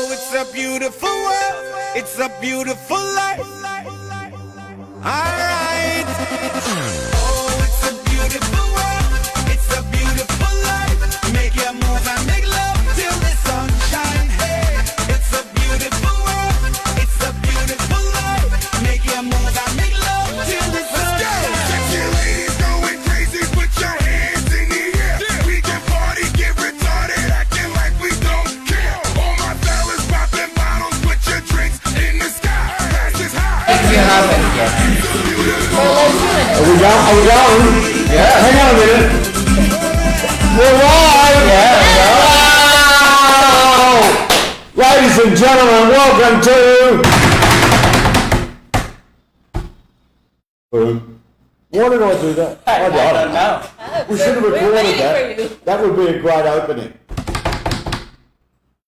Oh, it's a beautiful world. It's a beautiful life. Alright. Oh, it's a beautiful world. It's a beautiful life. Make your move and make love till the sun shine. Hey, it's a beautiful world. It's a beautiful life. Make your move and make love till the sun shine. Sexy ladies going crazy, put your hands in the air. We can party, get retarded, acting like we don't care. All my fellas popping bottles, put your drinks in the sky. Glass is high. You haven't yet. Are we going? Yeah. Hang on a minute. We're live! Yeah. Wow! Ladies and gentlemen, welcome to... Boom. Why did I do that? I don't know. We should have recorded that. That would be a great opening.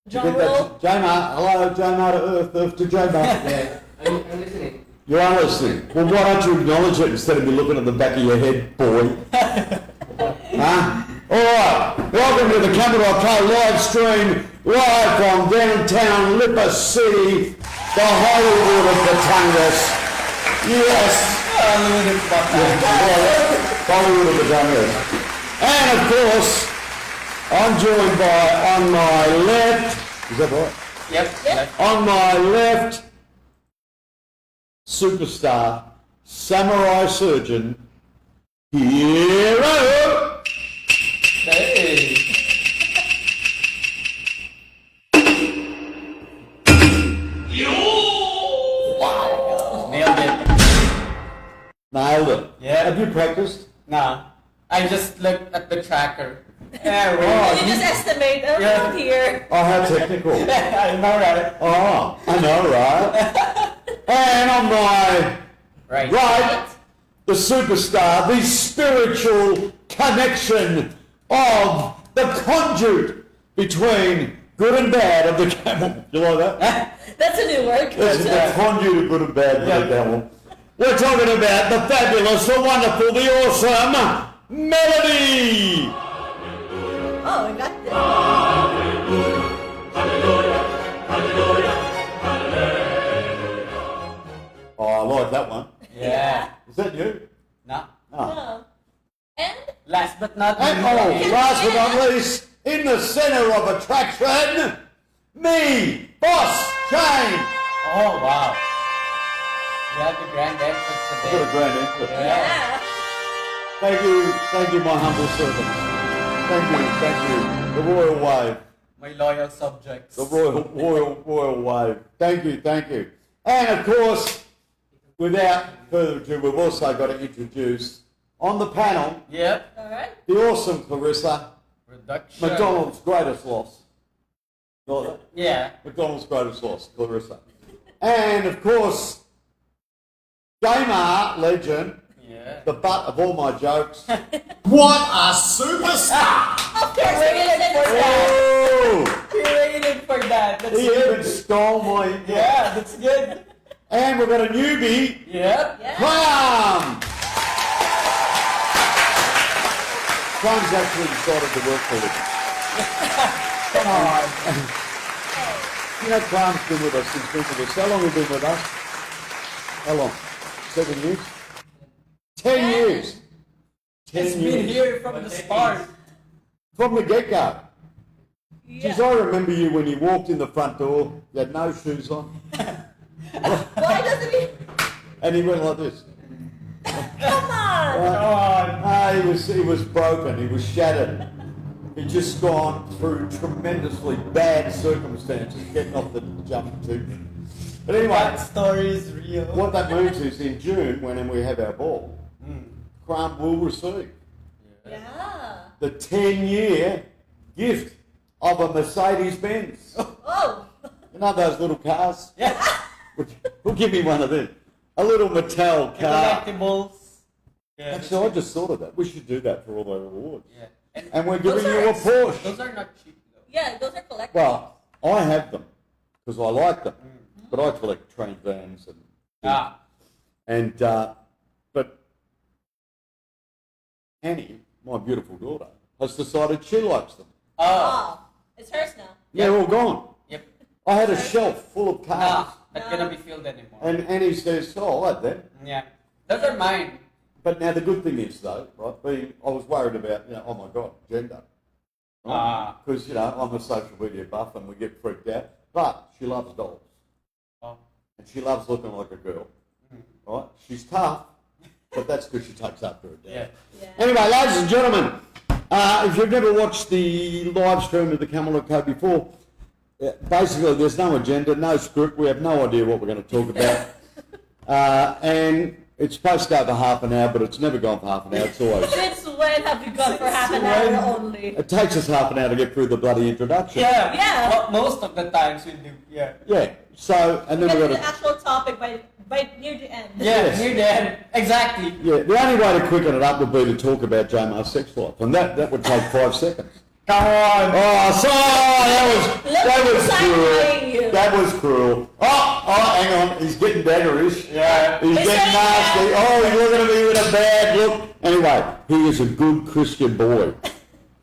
Drum roll. J-Mar, hello, J-Mar to Earth, Earth to J-Mar. Yeah. I'm listening. You are listening. Well, why don't you acknowledge it instead of me looking at the back of your head, boy? Huh? Alright, welcome to the TheCamel live stream, live from downtown Lipper City, the Hollywood of Batangas. Yes. Hollywood of Batangas. And of course, I'm joined by, on my left, is that right? Yep. On my left, superstar, samurai surgeon, hero. Hey. Wow. Nailed it. Nailed it. Yeah. Have you practiced? Nah. I just looked at the tracker. Yeah, You just estimate Yeah. here. Oh, how technical. I know, right? Oh, I know, right? And on my right, the superstar, the spiritual connection of the conduit between good and bad of the camel. You like that? That's a new word. That's the conduit of good and bad of the camel. We're talking about the fabulous, the wonderful, the awesome Melody. Oh, I got this. Oh, I like that one. Yeah. Is that you? No. Oh. No. And Last but not And least. last but not least, in the center of attraction, me, Boss Jane. Oh, wow. We have the grand entrance What a today. grand entrance. Yeah. Thank you, my humble servant. Thank you, the royal wave, My loyal subjects. the royal wave. Thank you. And of course, without further ado, we've also got to introduce on the panel Yep. alright. the awesome Clarissa, Production. McDonald's greatest loss. Got that? Yeah. McDonald's greatest loss, Clarissa. And of course, Gamer legend, Yeah. the butt of all my jokes. What a superstar! Of course, we're gonna send this back. Oh! He waited for that. That's He even good. stole my... Yeah, that's good. And we've got a newbie, Yep. Yeah. Clam! Clam's actually decided to work for us. Come on. You know, Clam's been with us since been with us. How long have you been with us? How long? 7 years? 10 years. 10 It's years. been here from the start. From the get-go. Yeah. Jeez, I remember you when you walked in the front door, you had no shoes on, Why doesn't he? and he went like this. Come on. Come on. He was broken, he was shattered. He'd just gone through tremendously bad circumstances getting off the jump tube. But That anyway, story is real. what that means is in June, when we have our ball, Cram will receive Yeah. the 10-year gift of a Mercedes-Benz. Oh. You know those little cars? Yeah. Who'll give me one of them? A little Mattel car. Collectibles. Yeah. Actually, I just thought of that. We should do that for all our rewards. Yeah. And we're giving Those you are a Porsche. Those are not cheap though. Yeah, those are collectibles. Well, I have them because I like them, but I collect train vans and but Annie, my beautiful daughter, has decided she likes them. Oh. Oh, it's hers now. They're all gone. Yep. I had a shelf full of No, cards. not gonna be filled anymore. And he says, oh, I like that. Yeah. Those are mine. But now the good thing is, though, right, I was worried about, oh my God, gender. Because, I'm a social media buff and we get freaked out. But she loves dolls. Oh. And she loves looking like a girl. Right? She's tough, but that's because she takes up for her dad. Yeah. Anyway, ladies and gentlemen, if you've never watched the live stream of TheCamel before, basically there's no agenda, no script, we have no idea what we're going to talk about. And it's supposed to go for half an hour, but it's never gone for half an hour, it's always... Since when have you gone for half an hour only? It takes us half an hour to get through the bloody introduction. Yeah. Yeah. Well, most of the times we do. Yeah. Yeah, so, and then Get we've to got the to... actual topic by near the end. Yeah, Yes. near the end. Exactly. Yeah, the only way to quicken it up would be to talk about J-Mar's sex life, and that would take 5 seconds. Come on. Oh, Look that was who's cruel. sidelaying you. That was cruel. Oh, hang on, he's getting daggerish. Yeah. He's He's getting saying nasty. that. Oh, he's looking at me with a bad look. Anyway, he is a good Christian boy.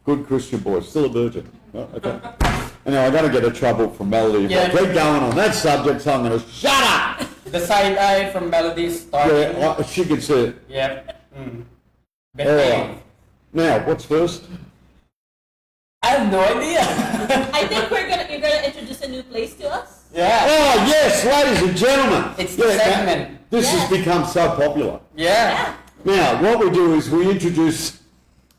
Good Christian boy, still a virgin. Oh, okay. Anyway, I'm going to get in trouble from Melody. If I Yeah. keep going on that subject, so I'm going to shut up. The side eye from Melody starting. Yeah, she can see it. Yep. All Behave. right. Now, what's first? I have no idea. I think you're gonna introduce a new place to us. Yeah. Oh, yes, ladies and gentlemen. It's the segment. This has Yeah. become so popular. Yeah. Now, what we do is we introduce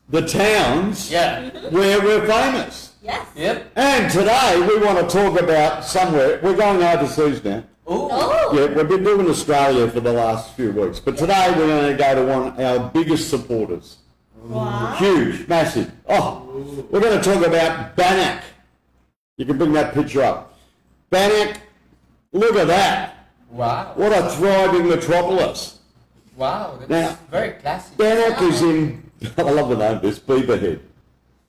the towns Yeah. where we're famous. Yes. Yep. And today we want to talk about somewhere, we're going overseas now. Ooh. Oh. Yeah, we've been doing Australia for the last few weeks, but today we're going to go to one of our biggest supporters. Wow. Huge, massive. Oh, we're going to talk about Bannock. You can bring that picture up. Bannock, look at that. Wow. What a thriving metropolis. Wow. That's Now- very classy. Bannock is in, I love the name of this, Beaverhead.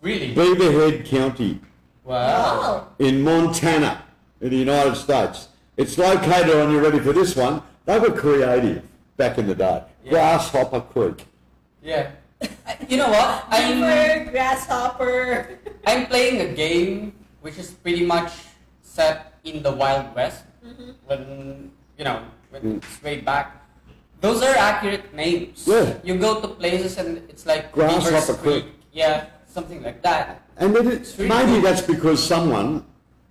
Really? Beaverhead County Wow. Wow. in Montana in the United States. It's located on, you ready for this one? They were creative back in the day. Yeah. Grasshopper Creek. Yeah. You know what? Beaver, grasshopper. I'm playing a game which is pretty much set in the Wild West. When it's way back. Those are accurate names. Yeah. You go to places and it's like Grasshopper Beaver's Creek. Yeah, something like that. And then really maybe cool. that's because someone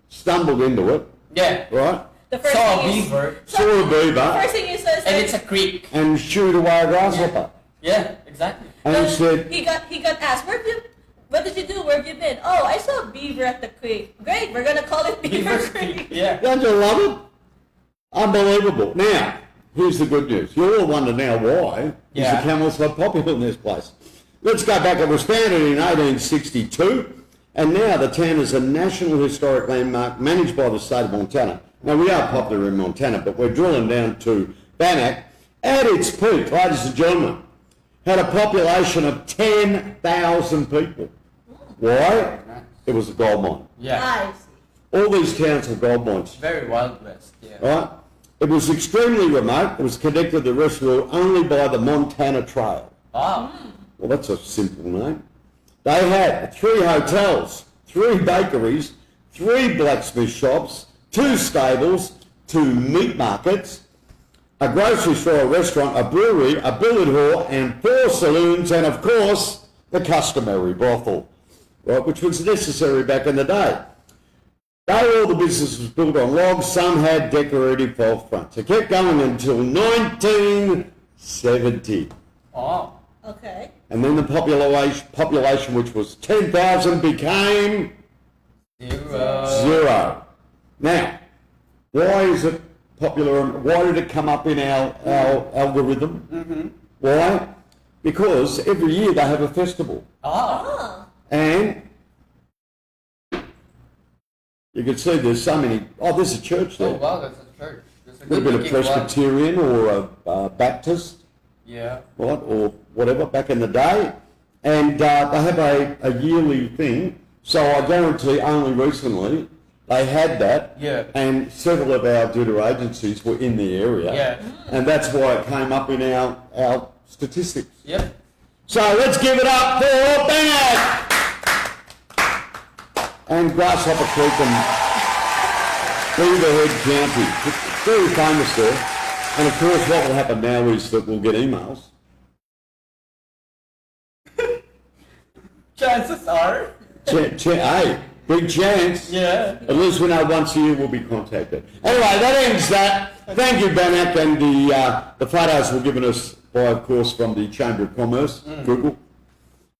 stumbled into it, Yeah. right? The first Saw a thing is, beaver Saw a beaver First thing you said is and it's a creek. and shooed away a grasshopper. Yeah, exactly. And he said, he got asked, what did you do? Where have you been? Oh, I saw a beaver at the creek. Great, we're gonna call it Beaver Beaver's Creek. Creek. Yeah. don't you love it? Unbelievable. Now, here's the good news. You all wonder now why is the camel so popular in this place. Let's go back. It was founded in 1862, and now the town is a National Historic Landmark managed by the state of Montana. Now, we are popular in Montana, but we're drilling down to Bannock. At its peak, ladies and gentlemen, had a population of 10,000 people. Why? It was a gold mine. Yeah. Nice. All these towns were gold mines. Very Wild West. Yeah. Right? It was extremely remote. It was connected to the rest of the world only by the Montana Trail. Wow. Well, that's a simple name. They had 3 hotels, 3 bakeries, 3 blacksmith shops, 2 stables, 2 meat markets, a grocery store, a restaurant, a brewery, a billiard hall, and 4 saloons, and of course, the customary brothel, right, which was necessary back in the day. All the business was built on logs, some had decorative false fronts. It kept going until 1970. Oh. Okay. And then the population, which was 10,000, became 0. Now, why is it popular? Why did it come up in our algorithm? Why? Because every year they have a festival. Oh. And you can see there's so many. Oh, there's a church Oh there. wow, that's a church. That's a A little bit of good-looking one. Presbyterian or a Baptist, Yeah. right, or whatever back in the day. And they have a yearly thing. So I guarantee only recently they had that. Yeah. And several of our duty agencies were in the area. Yeah. And that's why it came up in our statistics. Yep. So let's give it up for Bannock! And Grasshopper Creek. And Beaverhead County. It's very famous there. And of course, what will happen now is that we'll get emails. Chances are. Hey, big chance. Yeah. At least we know once a year we'll be contacted. Anyway, that ends that. Thank you, Banak, and the photos were given us by, of course, from the Chamber of Commerce, Google.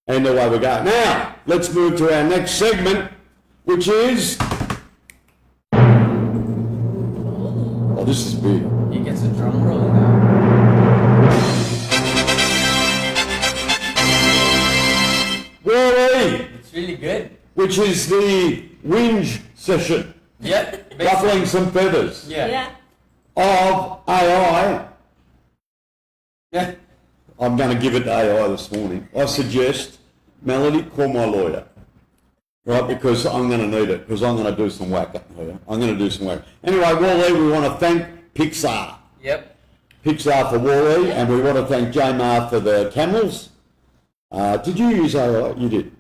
And away we go. Now, let's move to our next segment, which is... Oh, this is big. He gets a drum roll now. Wally, It's really good. which is the whinge session, Yep. ruffling some feathers Yeah. Yeah. of AI. Yeah. I'm going to give it to AI this morning. I suggest, Melody, call my lawyer. Right, because I'm going to need it, because I'm going to do some whack up here. I'm going to do some whack. Anyway, Wally, we want to thank Pixar. Yep. Pixar for Wally, and we want to thank Jamar for the camels. Did you use AI? You did.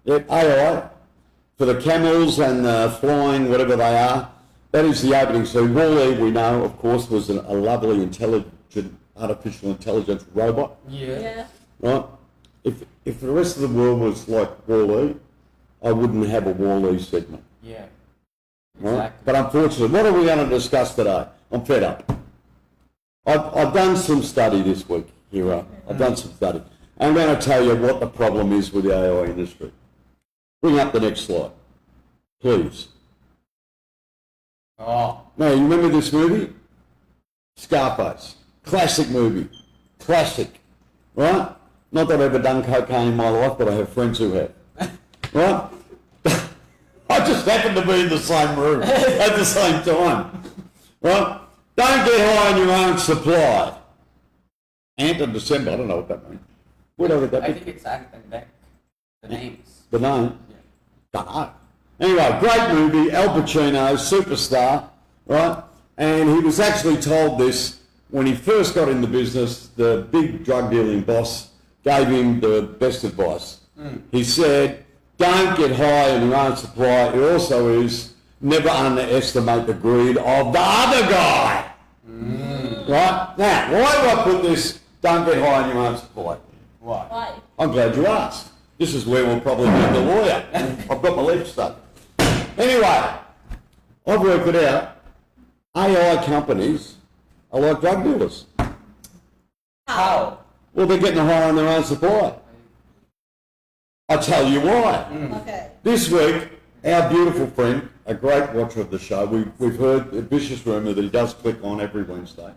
Yep, AI for the camels and the flying, whatever they are. That is the opening. So Wally, we know, of course, was a lovely, intelligent, artificial intelligence robot. Yeah. Yeah. Right? If the rest of the world was like Wall-E, I wouldn't have a Wall-E segment. Yeah. Right? Exactly. But unfortunately, what are we going to discuss today? I'm fed up. I've done some study this week, Hero. I've done some study. I'm going to tell you what the problem is with the AI industry. Bring up the next slide, please. Oh. Now, you remember this movie? Scarface. Classic movie. Classic. Right? Not that I've ever done cocaine in my life, but I have friends who have. Right? I just happened to be in the same room at the same time. Right? Don't get high on your own supply. Ant of December, I don't know what that means. What would that I be? think it's Ant and Deck. The names. The name? Don't know. Anyway, great movie, Al Pacino, superstar, right? And he was actually told this when he first got in the business. The big drug dealing boss gave him the best advice. He said, don't get high on your own supply. It also is, never underestimate the greed of the other guy. Right? Now, why do I put this, don't get high on your own supply? Why? Why? I'm glad you asked. This is where we'll probably need the lawyer. I've got my legs stuck. Anyway, I've worked it out. AI companies are like drug dealers. How? Well, they're getting high on their own supply. I'll tell you why. Okay. This week, our beautiful friend, a great watcher of the show, we've heard a vicious rumour that he does click on every Wednesday.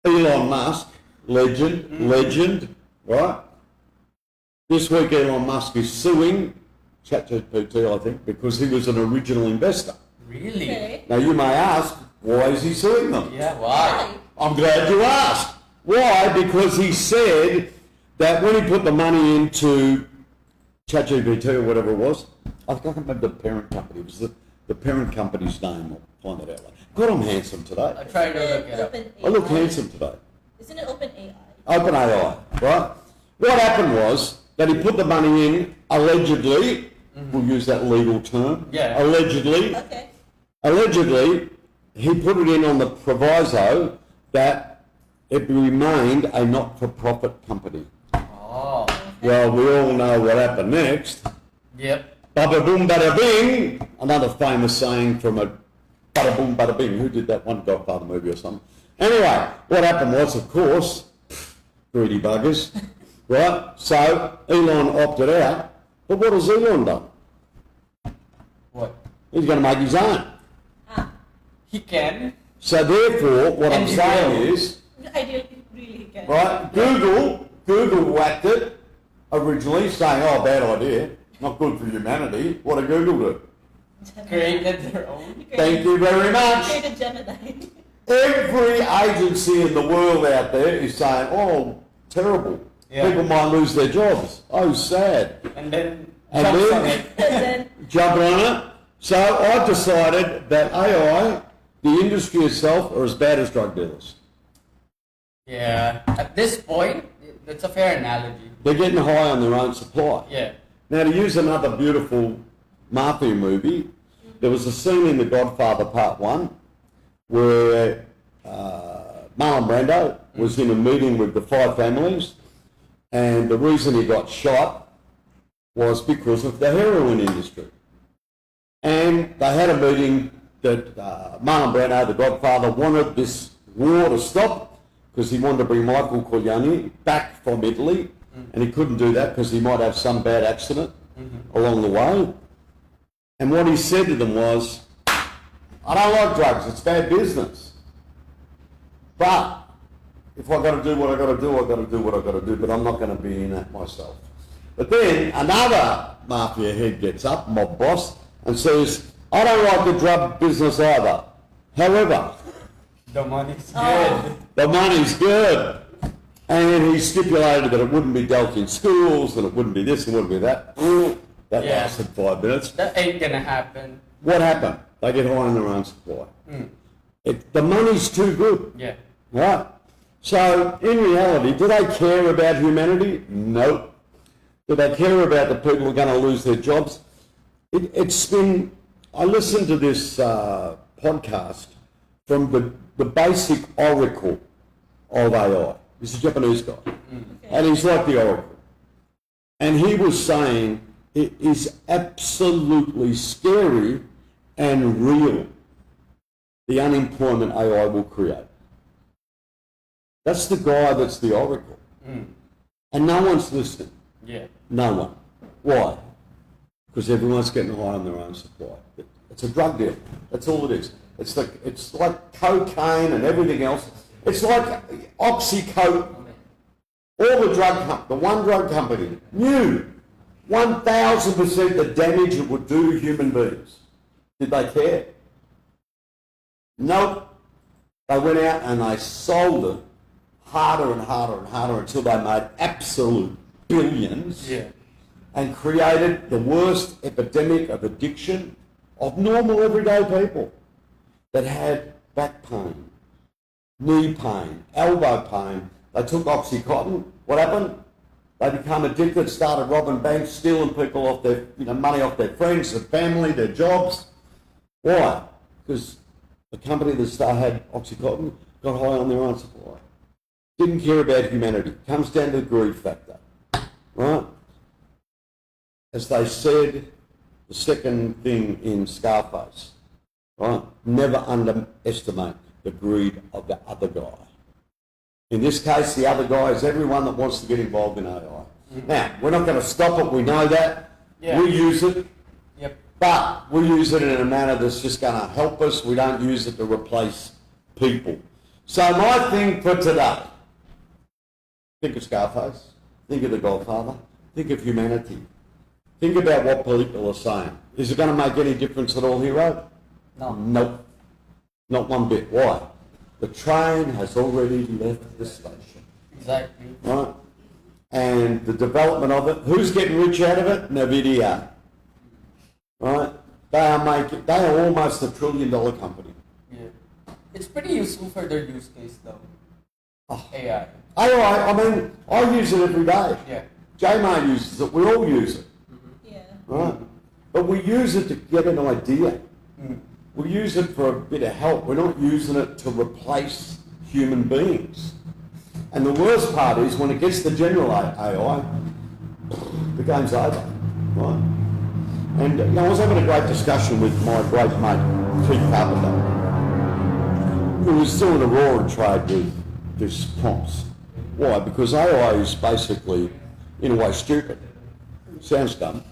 Elon Musk, legend, right? This week Elon Musk is suing ChatGPT, I think, because he was an original investor. Really? Okay. Now you may ask, why is he suing them? Yeah, why? I'm glad you asked. Why? Because he said that when he put the money into ChatGPT or whatever it was, I can't remember the parent company. It was the parent company's name. I'll find that out later. God, I'm handsome today. I tried to look it up. I look handsome today. Isn't it open AI? OpenAI, right? What happened was that he put the money in, allegedly, we'll use that legal term, Yeah. allegedly, Okay. he put it in on the proviso that it remained a not-for-profit company. Oh. Well, we all know what happened next. Yep. Bada boom, bada bing. Another famous saying from a bada boom, bada bing. Who did that one? Godfather movie or something. Anyway, what happened was, of course, greedy buggers, right? So Elon opted out. But what has Elon done? What? He's going to make his own. He can. So therefore, what I'm And he saying will. is, I really can. right? Google whacked it originally, saying, "Oh, bad idea, not good for humanity." What did Google do? Created their own. Thank you very much. Created Gemini. Every agency in the world out there is saying, "Oh, terrible. Yeah. People might lose their jobs. Oh, sad." And then And jumps then- on it. And then Jump on it. So I've decided that AI, the industry itself, are as bad as drug dealers. Yeah. At this point, that's a fair analogy. They're getting high on their own supply. Yeah. Now, to use another beautiful mafia movie, There was a scene in The Godfather Part 1 where Marlon Brando was in a meeting with the 5 families, and the reason he got shot was because of the heroin industry. And they had a meeting that Marlon Brando, the Godfather, wanted this war to stop because he wanted to bring Michael Corleone back from Italy, and he couldn't do that because he might have some bad accident along the way. And what he said to them was, I don't like drugs, it's bad business. But if I've got to do what I've got to do, I've got to do what I've got to do, but I'm not going to be in that myself. But then another mafia head gets up, mob boss, and says, I don't like the drug business either. However, The money's good. the money's good. And he stipulated that it wouldn't be dealt in schools, and it wouldn't be this, and it wouldn't be that. That Yeah. lasted 5 minutes. That ain't gonna happen. What happened? They get high on their own supply. The money's too good. Yeah. Right? So, in reality, do they care about humanity? No. Do they care about the people who are going to lose their jobs? It's been... I listened to this podcast from the basic oracle of AI. He's a Japanese guy. And he's like the oracle. And he was saying it is absolutely scary and real, the unemployment AI will create. That's the guy that's the oracle. And no one's listening. Yeah. No one. Why? Because everyone's getting high on their own supply. It's a drug deal. That's all it is. It's like cocaine and everything else. It's like Oxycontin. All the one drug company knew 1,000% the damage it would do to human beings. Did they care? Nope. They went out and they sold it harder and harder and harder until they made absolute billions. Yeah. And created the worst epidemic of addiction of normal everyday people that had back pain, knee pain, elbow pain. They took Oxycontin. What happened? They become addicted, started robbing banks, stealing people off their, money off their friends, their family, their jobs. Why? Because the company that had Oxycontin got high on their own supply. Didn't care about humanity. Comes down to the greed factor, right? As they said, the second thing in Scarface, right? Never underestimate the greed of the other guy. In this case, the other guy is everyone that wants to get involved in AI. Now, we're not going to stop it. We know that. Yeah. We use it. Yep. But we use it in a manner that's just going to help us. We don't use it to replace people. So my thing for today, think of Scarface, think of The Godfather, think of humanity. Think about what people are saying. Is it going to make any difference at all, hero? No. Nope. Not one bit. Why? The train has already left the station. Exactly. Right? And the development of it, who's getting rich out of it? NVIDIA. Right? They are almost $1 trillion company. Yeah. It's pretty useful for their use case though. Oh. AI. I use it every day. Yeah. J-May uses it, we all use it. Yeah. Right? But we use it to get an idea. We use it for a bit of help. We're not using it to replace human beings. And the worst part is when it gets to general AI, the game's over. Right? And I was having a great discussion with my great mate, Keith Carpenter, who was doing a roaring trade with this prompts. Why? Because AI is basically, in a way, stupid. Sounds dumb,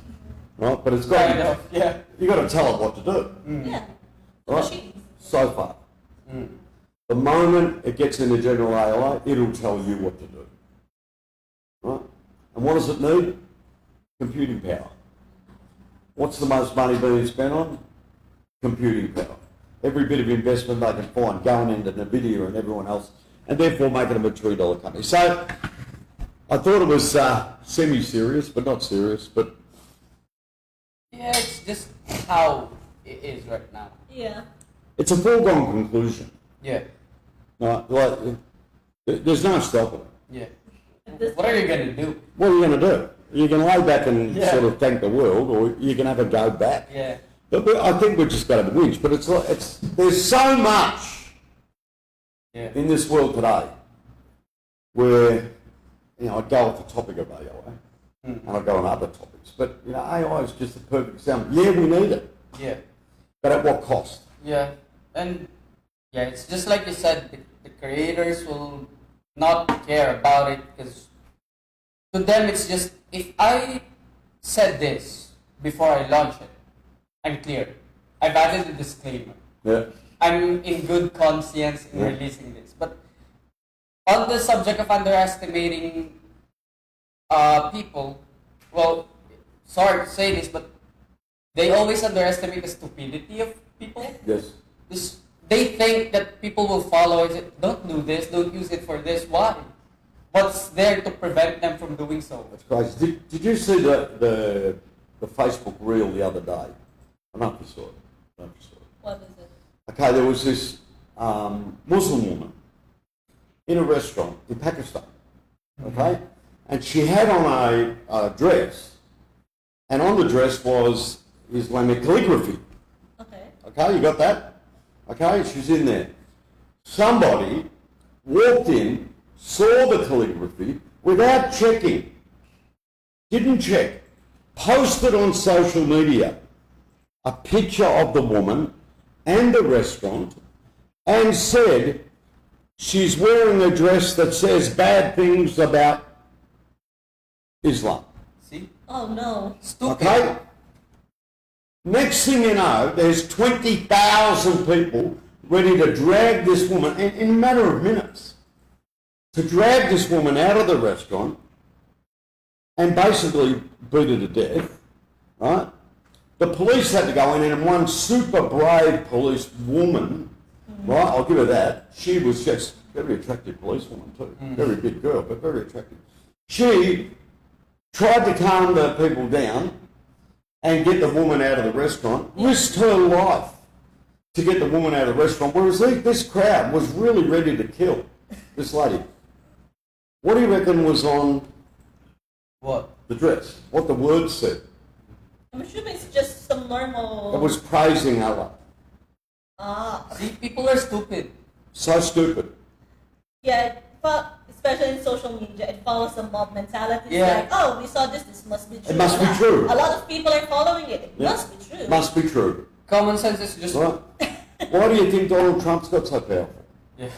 right? But it's got Kind of, yeah. you got to tell it what to do. Yeah. Right? Machines. So far. The moment it gets into general AI, it'll tell you what to do. Right? And what does it need? Computing power. What's the most money being spent on? Computing power. Every bit of investment they can find going into NVIDIA and everyone else, and therefore making them $1 trillion company. So I thought it was semi-serious, but not serious. But Yeah, it's just how it is right now. Yeah. it's a foregone conclusion. Yeah. Right? Like, there's no stopping it. Yeah. At this What are you gonna do? What are you going to do? You can lay back and Yeah. sort of thank the world, or you can have a go back. Yeah. But I think we're just going to whinge. But there's so much in this world today where, you know, I go off the topic of AI and I go on other topics. But, you know, AI is just a perfect example. Yeah, we need it. Yeah. But at what cost? Yeah. And yeah, it's just like you said, the creators will not care about it because to them it's just, if I said this before I launch it, I'm clear. I've added a disclaimer. Yeah. I'm in good conscience in releasing this. But on the subject of underestimating people, well, sorry to say this, but they always underestimate the stupidity of people. Yes. They think that people will follow it. Don't do this. Don't use it for this. Why? What's there to prevent them from doing so? That's crazy. Did you see the Facebook reel the other day? I don't know if you saw it. What is it? Okay, there was this Muslim woman in a restaurant in Pakistan. Okay, and she had on a dress, and on the dress was Islamic calligraphy. Okay. Okay, you got that? Okay, she's in there. Somebody walked in, saw the calligraphy without checking, didn't check, posted on social media a picture of the woman and the restaurant and said she's wearing a dress that says bad things about Islam. See? Oh no. Stupid. Okay? Next thing you know, there's 20,000 people ready to drag this woman, in a matter of minutes, to drag this woman out of the restaurant and basically beat her to death, right? The police had to go in, and one super brave police woman, right, I'll give her that, she was just a very attractive policewoman too, very big girl, but very attractive. She tried to calm the people down and get the woman out of the restaurant, risked her life to get the woman out of the restaurant, whereas this crowd was really ready to kill this lady. What do you reckon was on What? the dress? What the words said? I'm assuming it's just some normal. It was praising Allah. See, people are stupid. So stupid. Yeah, but especially in social media, it follows a mob mentality. It's Yeah. like, oh, we saw this must be true. It must be true. A lot of people are following it. It Yeah. must be true. Must be true. Common sense is just... Right? Why do you think Donald Trump's got so powerful? Yeah.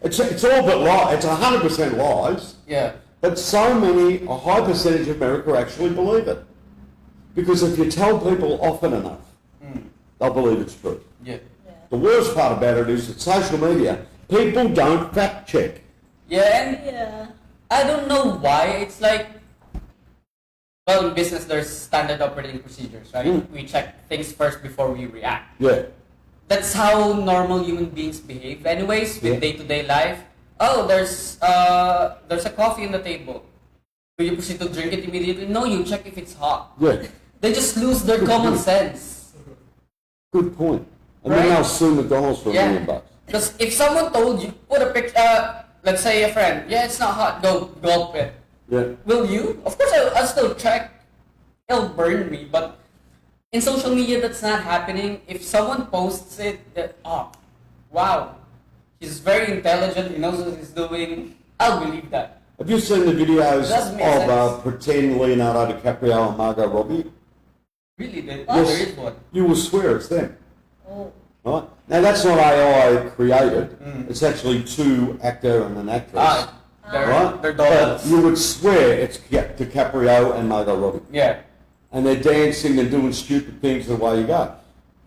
It's all but lies. It's 100% lies. Yeah. But a high percentage of America actually believe it. Because if you tell people often enough, they'll believe it's true. Yeah. The worst part about it is that social media, people don't fact check. Yeah, and Yeah. I don't know why. It's like, well, in business there's standard operating procedures, right? We check things first before we react. Yeah. That's how normal human beings behave anyways with Yeah. day-to-day life. Oh, there's a coffee on the table. Do you proceed to drink it immediately? No, you check if it's hot. Yeah. They just lose their common sense. Good point. And Right? then they'll sue McDonald's for $1 million. Because if someone told you, put a picture, let's say a friend, yeah, it's not hot, go gulp it. Yeah. Will you? Of course, I'll still check. It'll burn me, but in social media, that's not happening. If someone posts it, that, oh, wow, he's very intelligent, he knows what he's doing, I'll believe that. Have you seen the videos Doesn't make of sense. pretend Leonardo DiCaprio and Margot Robbie? Really, there Yes. is one. You will swear it's them. Oh. Right? Now that's not AI created. It's actually two actor and an actress. They're right? they're But dolls. you would swear it's DiCaprio and Margot Robbie. Yeah. And they're dancing and doing stupid things and away you go.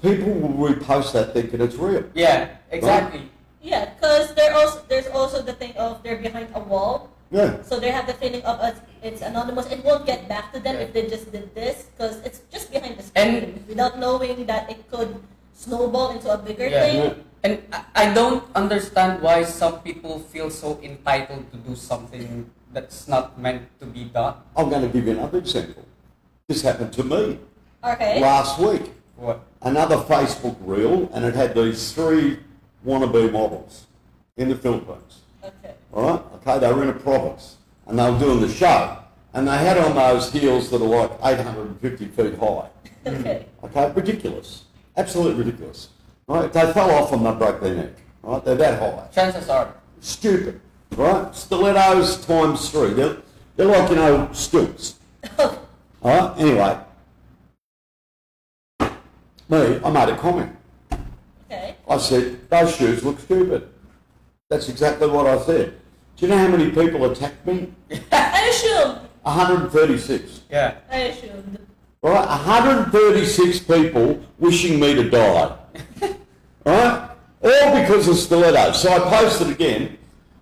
People will repost that thinking it's real. Yeah, exactly. Yeah, because there's also the thing of they're behind a wall. Yeah. So they have the feeling of it's anonymous. It won't get back to them if they just did this because it's just behind the screen without knowing that it could snowball into a bigger Yeah. thing. And I don't understand why some people feel so entitled to do something that's not meant to be done. I'm going to give you another example. This happened to me Okay. last week. What? Another Facebook reel, and it had these 3 wannabe models in the Philippines. Okay. All right? Okay, they were in a province, and they were doing the show, and they had on those heels that are like 850 feet high. Okay. Okay, ridiculous. Absolutely ridiculous. Right? If they fell off and they broke their neck. Right? They're that high. Chances are. Stupid. Right? Stilettos times 3. They're like, stilts. Alright, anyway. I made a comment. Okay. I said, those shoes look stupid. That's exactly what I said. Do you know how many people attacked me? I assumed. 136. Yeah. I assumed. Right? 136 people wishing me to die. Right? All because of stilettos. So I posted again,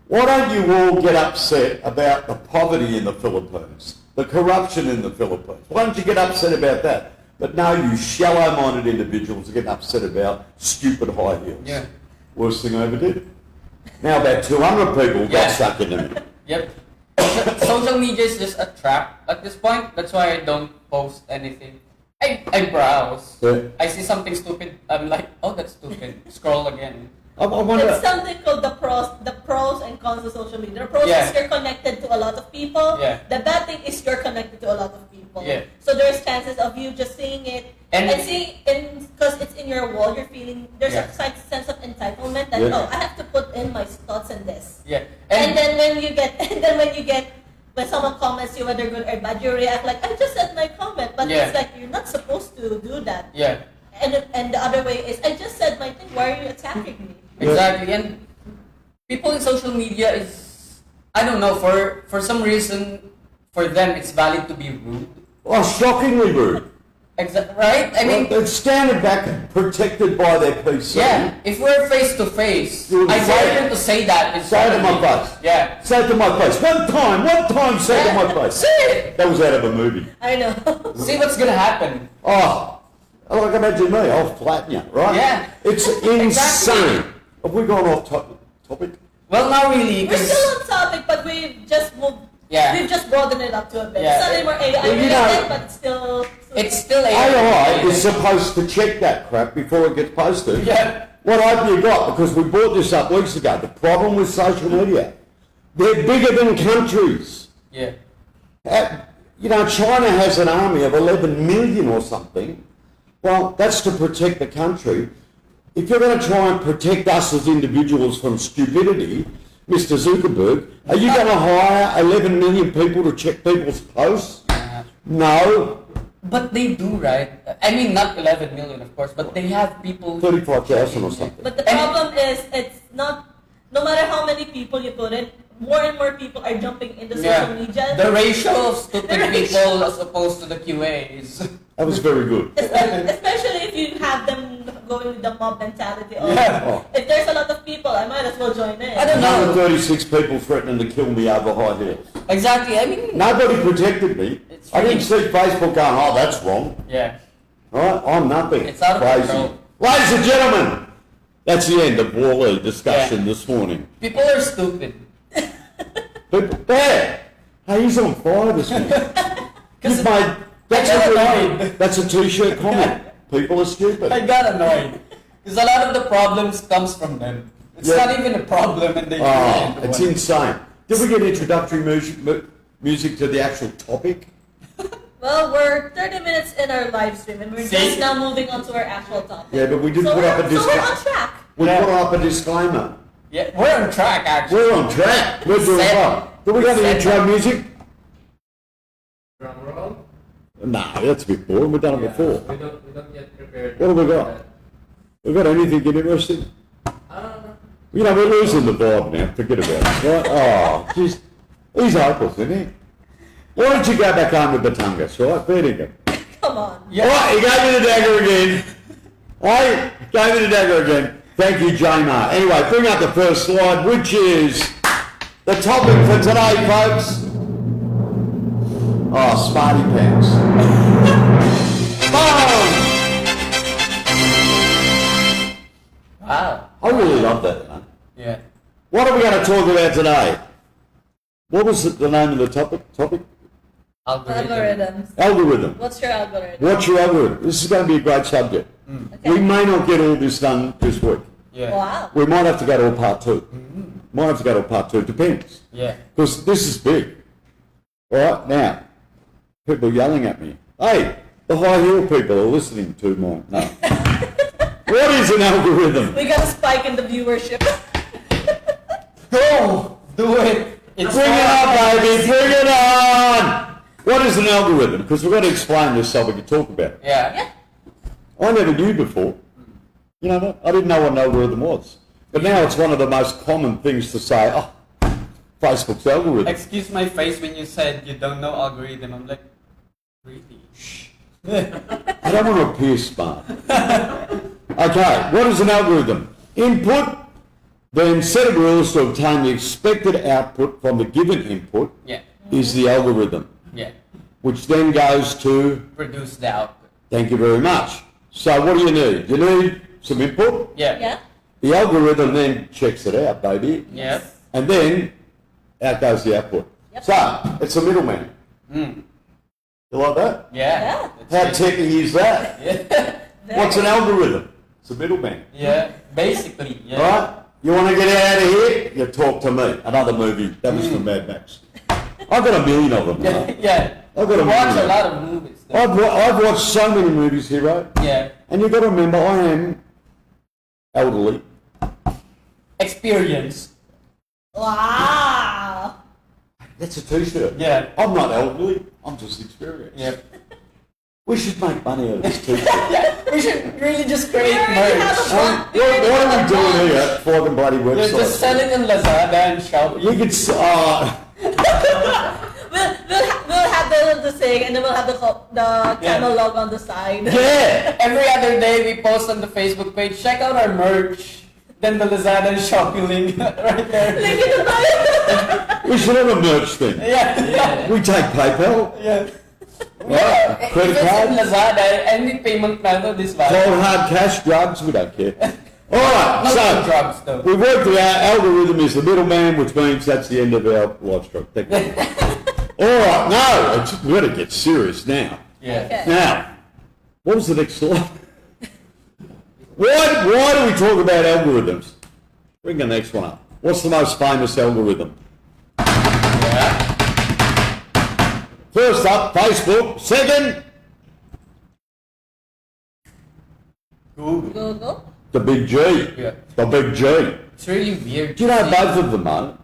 why don't you all get upset about the poverty in the Philippines, the corruption in the Philippines? Why don't you get upset about that? But no, you shallow-minded individuals are getting upset about stupid high heels. Yeah. Worst thing I ever did. Now about 200 people got stuck into me. Yep. Social media is just a trap at this point. That's why I don't post anything. I browse. Yeah. I see something stupid. I'm like, oh, that's stupid. Scroll again. I wonder, It's something called the pros and cons of social media. The pros Yeah. is you're connected to a lot of people. Yeah. The bad thing is you're connected to a lot of people. Yeah. So there's chances of you just seeing it And- and seeing, because it's in your wall, you're feeling, there's Yeah. a sense of entitlement that, Yeah. I have to put in my thoughts in this. Yeah. And then when you get, when someone comments you whether good or bad, you react like, I just said my comment, but Yeah. it's like, you're not supposed to do that. Yeah. And the other way is, I just said my thing, why are you attacking me? Exactly. And people in social media is, I don't know, for some reason, for them it's valid to be rude. oh, shockingly rude. Right? I mean, They're standing back protected by their PC. yeah. If we're face to face, You would I say dare it. them to say that. Say it to my face. Yeah. Say it to my face. One time, say it to my face. Say it. That was out of a movie. I know. See what's gonna happen. Oh, like imagine me, I'll flatten you, right? Yeah. It's insane. Have we gone off topic? Well, not really. We're 'Cause- still on topic, but we've just moved. Yeah. We've just broadened it up to a bit. Yeah. It's not anymore AI Well, you related, know- but it's still. It's still AI is supposed to check that crap before it gets posted. Yeah. What have you got? Because we brought this up weeks ago. The problem with social media, they're bigger than countries. Yeah. China has an army of 11 million or something. Well, that's to protect the country. If you're going to try and protect us as individuals from stupidity, Mr. Zuckerberg, are you going to hire 11 million people to check people's posts? No. But they do, right? I mean, not 11 million, of course, but they have people. 35,000 or something. But the problem is, it's not. No matter how many people you put in, more and more people are jumping into social media. The ratio of stupid The ratio. people as opposed to the QAs. That was very good. Especially if you have them going with the mob mentality of, Yeah. if there's a lot of people, I might as well join in. I don't know. 136 people threatening to kill me over high heels. Exactly. I mean. Nobody protected me. It's I didn't really- see Facebook going, oh, that's wrong. Yeah. All right, I'm nothing. It's out of Crazy. control. Ladies and gentlemen, that's the end of Wall-E discussion this morning. People are stupid. But there, hey, he's on fire this morning. You've made, that's, I got a, annoyed. that's a t-shirt comment. People are stupid. I got annoyed. Because a lot of the problems comes from them. It's Yeah. not even a problem and they Oh, do it. it's insane. Did we get introductory music to the actual topic? Well, we're 30 minutes in our live stream, and we're See? just now moving on to our actual topic. Yeah, but we did So put up a we're on disclaimer. track. We Yeah. put up a disclaimer. Yeah, we're on track actually. We're on track. We're doing Set. well. Do we got the Set. intro music? Drum roll? Nah, that's a bit boring. We've done it Yeah, before. we don't get prepared. What have we for got? We got anything interesting? that. We're losing the vibe now. Forget about it, right? Oh, jeez. He's hopeless, isn't he? Why don't you go back home to Batungus, right? Fair dinkum. Come on. Yeah. Right, he gave me the dagger again. Hey, gave me the dagger again. Thank you, J-Mar. Anyway, bring up the first slide, which is the topic for today, folks. Oh, Smarty Pants. Boom! Wow. I really love that, man. Yeah. What are we going to talk about today? What was the name of the topic? Algorithms. Algorithm. What's your algorithm? What's your algorithm? This is going to be a great subject. Okay. We may not get all this done this week. Yeah. Wow. We might have to go to a part 2. Might have to go to a part 2. It depends. Yeah. Because this is big. All right, now, people yelling at me. Hey, the high heel people are listening to mine. No. What is an algorithm? We got a spike in the viewership. Go! Do it! It's Bring it on, baby, bring it on! What is an algorithm? Because we've got to explain this so we can talk about it. Yeah. Yeah. I never knew before. You know what? I didn't know what an algorithm was. But now it's one of the most common things to say, oh, Facebook's algorithm. Excuse my face when you said you don't know algorithm. I'm like, really? Shh. I don't want to appear smart. Okay, what is an algorithm? Input, then set of rules to obtain the expected output from the given input Yeah. is the algorithm, Yeah. which then goes to, Produce the output. thank you very much. So what do you need? You need some input. Yeah. Yeah. The algorithm then checks it out, baby. Yeah. And then out goes the output. Yep. So it's a middleman. Mm. You like that? Yeah. Yeah. How That's it. techy is that? Yeah. What's an algorithm? It's a middleman. Yeah. Basically. Yeah. Right? You want to get out of here? You talk to me. Another movie. That was from Mad Max. I've got a million of them. Yeah. Right? Yeah. I've got a Watch million. a lot of movies. Though. I've watched so many movies, Hero. Yeah. And you've got to remember, I am elderly. Experience. Wow. That's a t-shirt. Yeah. I'm not elderly. I'm just experienced. Yeah. We should make money out of this t-shirt. Yeah. We should really just create We already have merch. a What are we doing here at Flogging Bloody You're website? just selling on Lazada and Shopee. You could We'll have the thing, and then we'll have the camel log on the side. yeah. Every other day we post on the Facebook page, check out our merch. Then the Lazada and Shopee link right there. Link in the bio. We should have a merch thing. Yeah. We take PayPal. Yeah. Right. If Credit it's in card. Lazada, any payment method is Cold valid. hard cash, drugs, we don't care. Alright, Not so drugs though. we worked it out. Algorithm is the middleman, which means that's the end of our live stream. Thank you. Alright, no, we're going to get serious now. Yeah. Okay. Now, what was the next slide? Why do we talk about algorithms? Bring the next one up. What's the most famous algorithm? Yeah. First up, Facebook. Second, Google. Google. the big G. Yeah. The big G. It's really weird. Do you know to see. both of them are?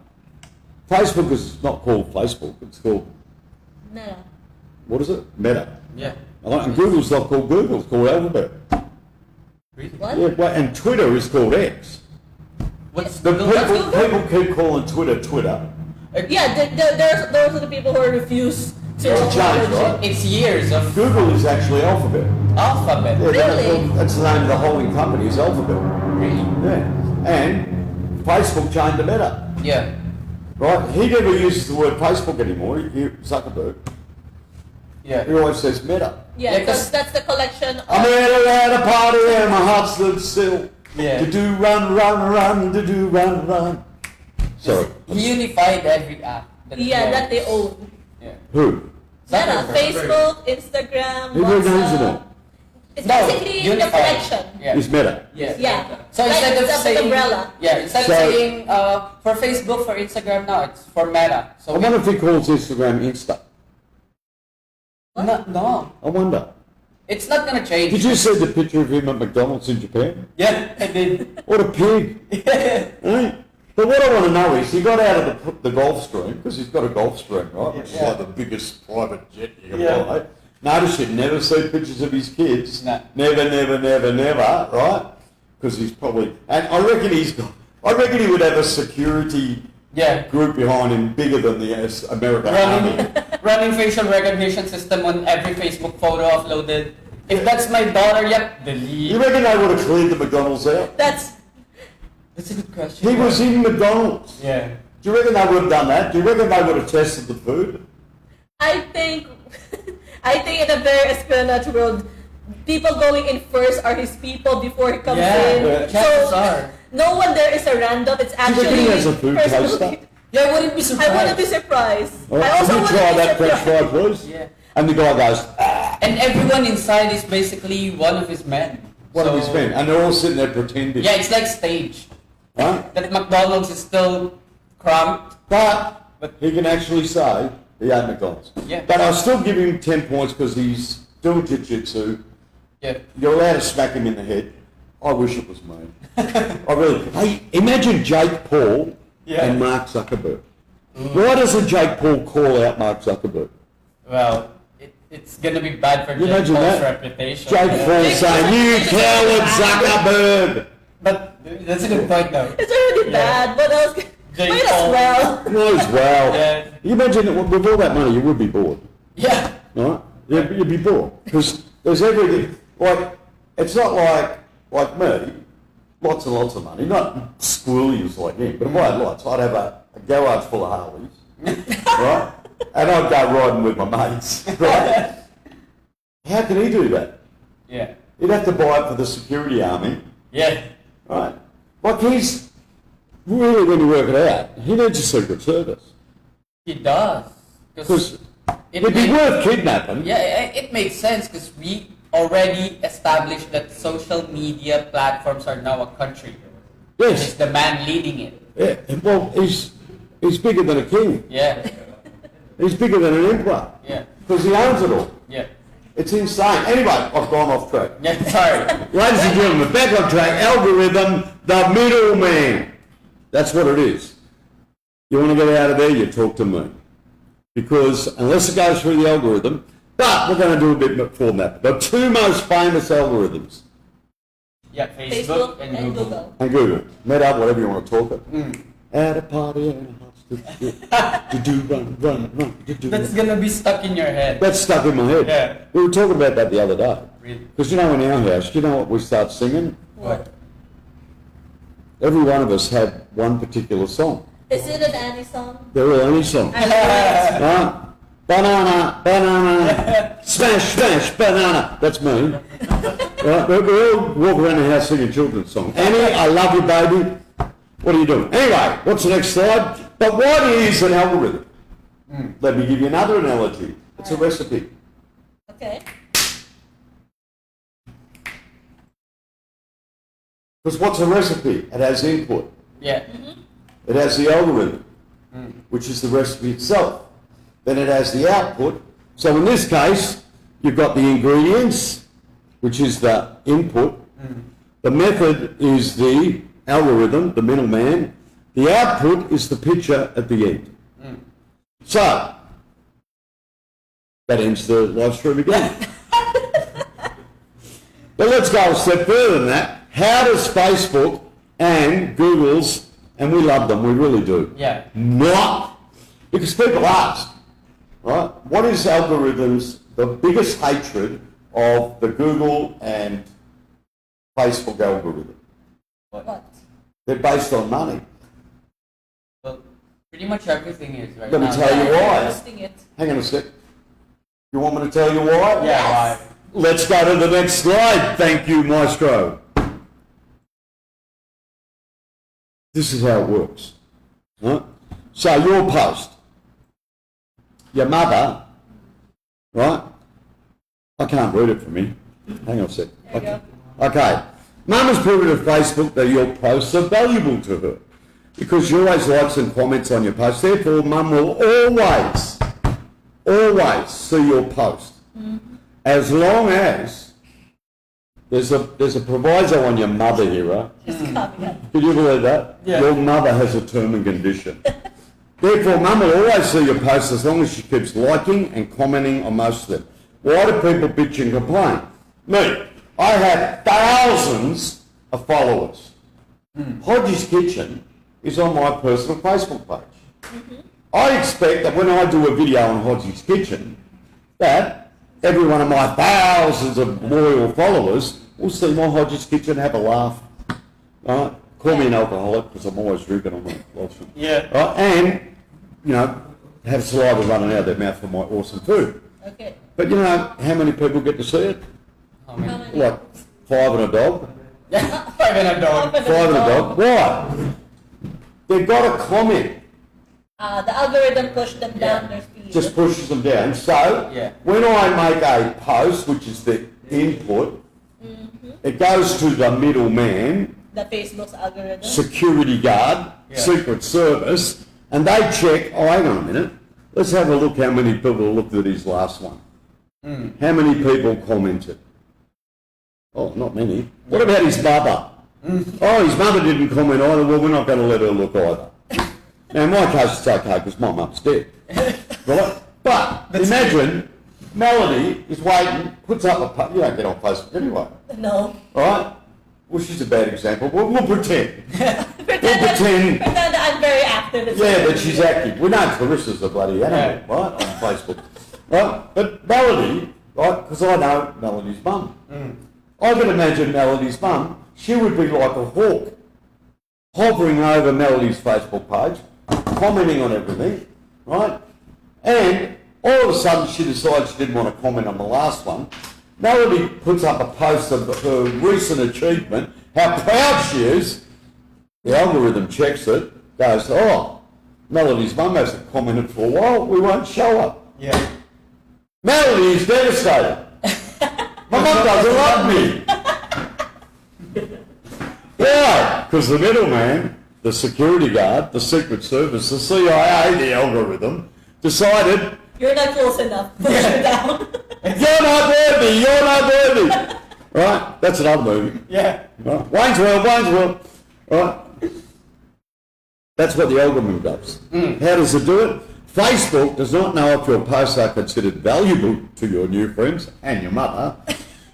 Facebook is not called Facebook, it's called, Meta. what is it? Meta. Yeah. And Google's not called Google, it's called Alphabet. Really? What? Yeah, well, and Twitter is called X. What's The Google? people keep calling Twitter Twitter. Yeah, those are the people who refuse to It's a change, acknowledge right? it. It's years of Google is actually Alphabet. alphabet. Yeah, Really? that's the name of the holding company is Alphabet. Really? Yeah. And Facebook changed to Meta. Yeah. Right? He never uses the word Facebook anymore, Zuckerberg. Yeah. He always says Meta. Yeah, Yeah, because 'cause- that's the collection of... I'm here at a party and my heart stood still. Yeah. To do run, to do run. Sorry. He unified every app. Yeah, that they own. Yeah. Who? Meta, Zuckerberg. Facebook, Instagram, Who owns it all? WhatsApp. It's No, basically the unified. collection. Yeah. It's Meta. Yeah. Yeah. So Like instead of the saying umbrella. yeah, instead So- of saying for Facebook, for Instagram now, it's for Meta. So I wonder if he calls Instagram Insta. no, I wonder. it's not gonna change. Did you see the picture of him at McDonald's in Japan? Yeah, I did. What a pig. Right? But what I want to know is, he got out of the Gulf Stream, because he's got a Gulf Stream, right? Which is Yeah. like the biggest private jet you can Yeah. buy. Notice you'd never see pictures of his kids. No. Never, right? Because he's probably... And I reckon he would have a security Yeah. group behind him bigger than the American Army. Running facial recognition system on every Facebook photo uploaded. If that's my daughter, yep, You delete. reckon they would have cleared the McDonald's out? That's... That's a good question. He was in McDonald's. Yeah. Do you reckon they would have done that? Do you reckon they would have tested the food? I think in a very espionage world, people going in first are his people before he comes in. Yeah, chances are. No one there is a random. It's Do you actually reckon he has a food personally- toaster? Yeah, I wouldn't be surprised. I wouldn't be surprised. All right, I also can you wouldn't try be that French surprised. fry, please? Yeah. And the guy goes, And everyone inside is basically one of his men. what have So- we spent? And they're all sitting there pretending. Yeah, it's like stage. Right? That McDonald's is still cramped. But he can actually say he ate McDonald's. Yeah. But I'll still give him 10 points because he's doing jiu-jitsu. Yeah. You're allowed to smack him in the head. I wish it was me. I really. Hey, imagine Jake Paul Yeah. and Mark Zuckerberg. Why doesn't Jake Paul call out Mark Zuckerberg? Well, it's gonna be bad for You Jake imagine Paul's that? reputation. Jake Paul Jake saying, Paul- "You coward, Zuckerberg." But that's a good point, though. It's already Yeah. bad. What else? Jake Might Paul. as well. Might as well. Yeah. You imagine that with all that money, you would be bored, Yeah. right? You'd be bored because there's everything. Like it's not like me, lots and lots of money, not squillions like him, but if I had lots, I'd have a garage full of Harleys, right? And I'd go riding with my mates, right? How can he do that? Yeah. He'd have to buy it for the security army, Yeah. right? Like he's really, when you work it out, he needs a secret service He does. because it it'd be makes- worth kidnapping. Yeah, it makes sense because we already established that social media platforms are now a country. Yes. It's the man leading it. Yeah. Well, he's bigger than a king. Yeah. He's bigger than an emperor Yeah. because he owns it all. Yeah. It's insane. Anyway, I've gone off track. Yeah. Sorry. Ladies and gentlemen, back on track. Algorithm, the middleman. That's what it is. You want to get out of there, you talk to me. Because unless it goes through the algorithm, but we're going to do a bit before that. The two most famous algorithms, Yeah. Facebook and Google. and Google, Meta, whatever you want to talk it. At a party and a hot to do run, to do. That's gonna be stuck in your head. That's stuck in my head. Yeah. We were talking about that the other day. Really? Because you know, in our house, you know what we start singing? What? Every one of us had one particular song. Is it an Annie song? They're all any song. Right? Banana, banana, smash, smash, banana. That's me. Right? We all walk around the house singing children's songs. Annie, I love you, baby. What are you doing? Anyway, what's the next slide? But what is an algorithm? Let me give you another analogy. It's a recipe. Okay. Because what's a recipe? It has input. Yeah. It has the algorithm, which is the recipe itself. Then it has the output. So in this case, you've got the ingredients, which is the input. The method is the algorithm, the middleman. The output is the picture at the end. So, that ends the live stream again. But let's go a step further than that. How does Facebook and Google's, and we love them, we really do, Yeah. not, because people ask, right, what is algorithms, the biggest hatred of the Google and Facebook algorithm? What? They're based on money. Well, pretty much everything is right Let me now. tell you why. Posting it. Hang on a sec. You want me to tell you why? Yeah. Yes. Why? Let's go to the next slide. Thank you, Maestro. This is how it works. Right? So your post, your mother, right? I can't read it from here. Hang on a sec. There you go. Okay. Mum has put it to Facebook that your posts are valuable to her because she always likes and comments on your posts. Therefore, Mum will always see your post. As long as there's a proviso on your mother here, right? Just coming up. Could you believe that? Yeah. Your mother has a term and condition. Therefore, Mum will always see your posts as long as she keeps liking and commenting on most of them. Why do people bitch and complain? Me, I have thousands of followers. Hodge's Kitchen is on my personal Facebook page. I expect that when I do a video on Hodge's Kitchen, that every one of my thousands of loyal followers will see my Hodge's Kitchen, have a laugh. Right? Call me an alcoholic because I'm always drinking on my live stream. Yeah. Right? And, you know, have saliva running out of their mouth for my awesome food. Okay. But you know how many people get to see it? How How many? many? Like 5 and a dog. 5 and a dog. 5 and a dog. Why? They've got a comment. The algorithm pushed them down their speed. Just pushes them down. So Yeah. when I make a post, which is the input, it goes to the middleman, the Facebook's algorithm. security guard, Yeah. secret service, and they check, oh, hang on a minute, let's have a look how many people looked at his last one. How many people commented? Oh, not many. What about his mother? Oh, his mother didn't comment either. Well, we're not going to let her look either. Now, in my case, it's okay because my mum's dead. Right? But imagine Melody is waiting, puts up a post. You don't get on Facebook anyway. No. Right? Well, she's a bad example. We'll pretend. Pretend that I'm very active. Yeah, but she's active. We know Clarissa's a bloody animal, right, on Facebook. Right? But Melody, right, because I know Melody's mum. I can imagine Melody's mum, she would be like a hawk, hovering over Melody's Facebook page, commenting on everything, right? And all of a sudden she decides she didn't want to comment on the last one. Melody puts up a post of her recent achievement, how proud she is. The algorithm checks it, goes, oh, Melody's mum hasn't commented for a while, we won't show her. Yeah. Melody is devastated. My mum doesn't love me. Why? Because the middleman, the security guard, the Secret Service, the CIA, the algorithm, decided, you're not close enough. Push you down. you're not worthy. Right? That's another movie. Yeah. Right? Wayne's World. Right? That's what the algorithm does. How does it do it? Facebook does not know if your posts are considered valuable to your new friends and your mother.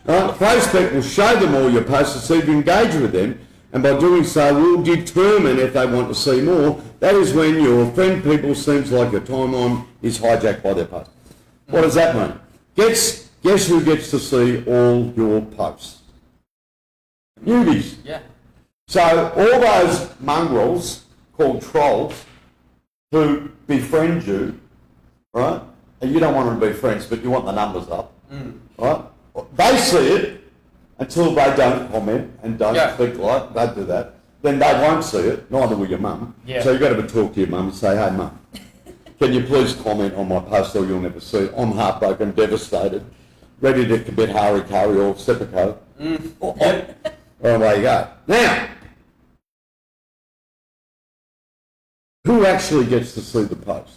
Facebook will show them all your posts to see if you engage with them, and by doing so will determine if they want to see more. That is when your friend people seems like your timeline is hijacked by their posts. What does that mean? Guess who gets to see all your posts? Newbies. Yeah. So all those mongrels called trolls who befriend you, right? And you don't want them to be friends, but you want the numbers up, right? They see it until they don't comment and don't click like, they do that. Then they won't see it, neither will your mum. Yeah. So you've got to talk to your mum and say, hey mum, can you please comment on my post or you'll never see it? I'm heartbroken, devastated, ready to commit harikari or seppuku. Well, there you go. Now, who actually gets to see the post?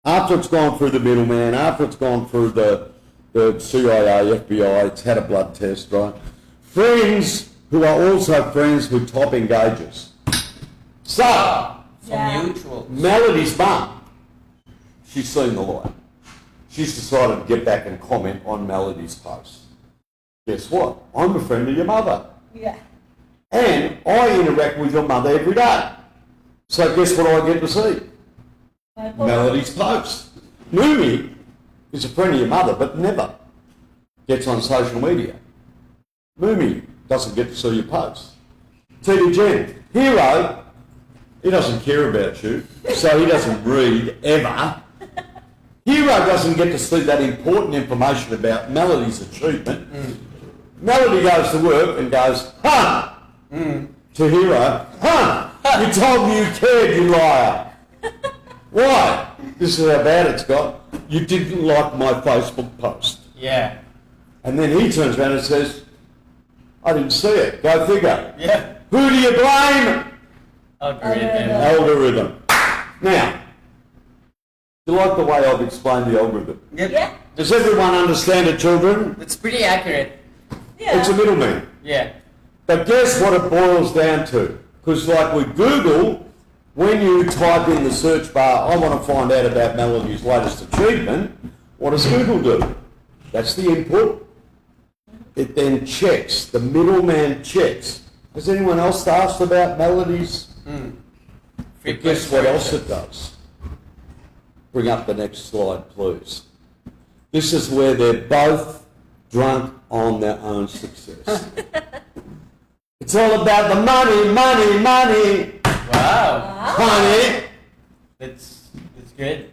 After it's gone through the middleman, after it's gone through the CIA, FBI, it's had a blood test, right? Friends who are also friends with top engagers. So, Mutual. Melody's mum, she's seen the light. She's decided to get back and comment on Melody's post. Guess what? I'm a friend of your mother. Yeah. And I interact with your mother every day. So guess what I get to see? Melody's post. Moomy is a friend of your mother, but never gets on social media. Moomy doesn't get to see your posts. TD Jen, Hero, he doesn't care about you, so he doesn't read ever. Hero doesn't get to see that important information about Melody's achievement. Melody goes to work and goes, huh, to Hero, huh, you told me you cared, you liar. Why? This is how bad it's got. You didn't like my Facebook post. Yeah. And then he turns around and says, I didn't see it. Go figure. Yeah. Who do you blame? Algorithm. Algorithm. Now, do you like the way I've explained the algorithm? Yep. Yeah. Does everyone understand it, children? It's pretty accurate. Yeah. It's a middleman. Yeah. But guess what it boils down to? Because like with Google, when you type in the search bar, I want to find out about Melody's latest achievement, what does Google do? That's the input. It then checks. The middleman checks. Has anyone else asked about Melody's? But guess what else it does? Bring up the next slide, please. This is where they're both drunk on their own success. It's all about the money, money, money. Wow. Honey, That's good.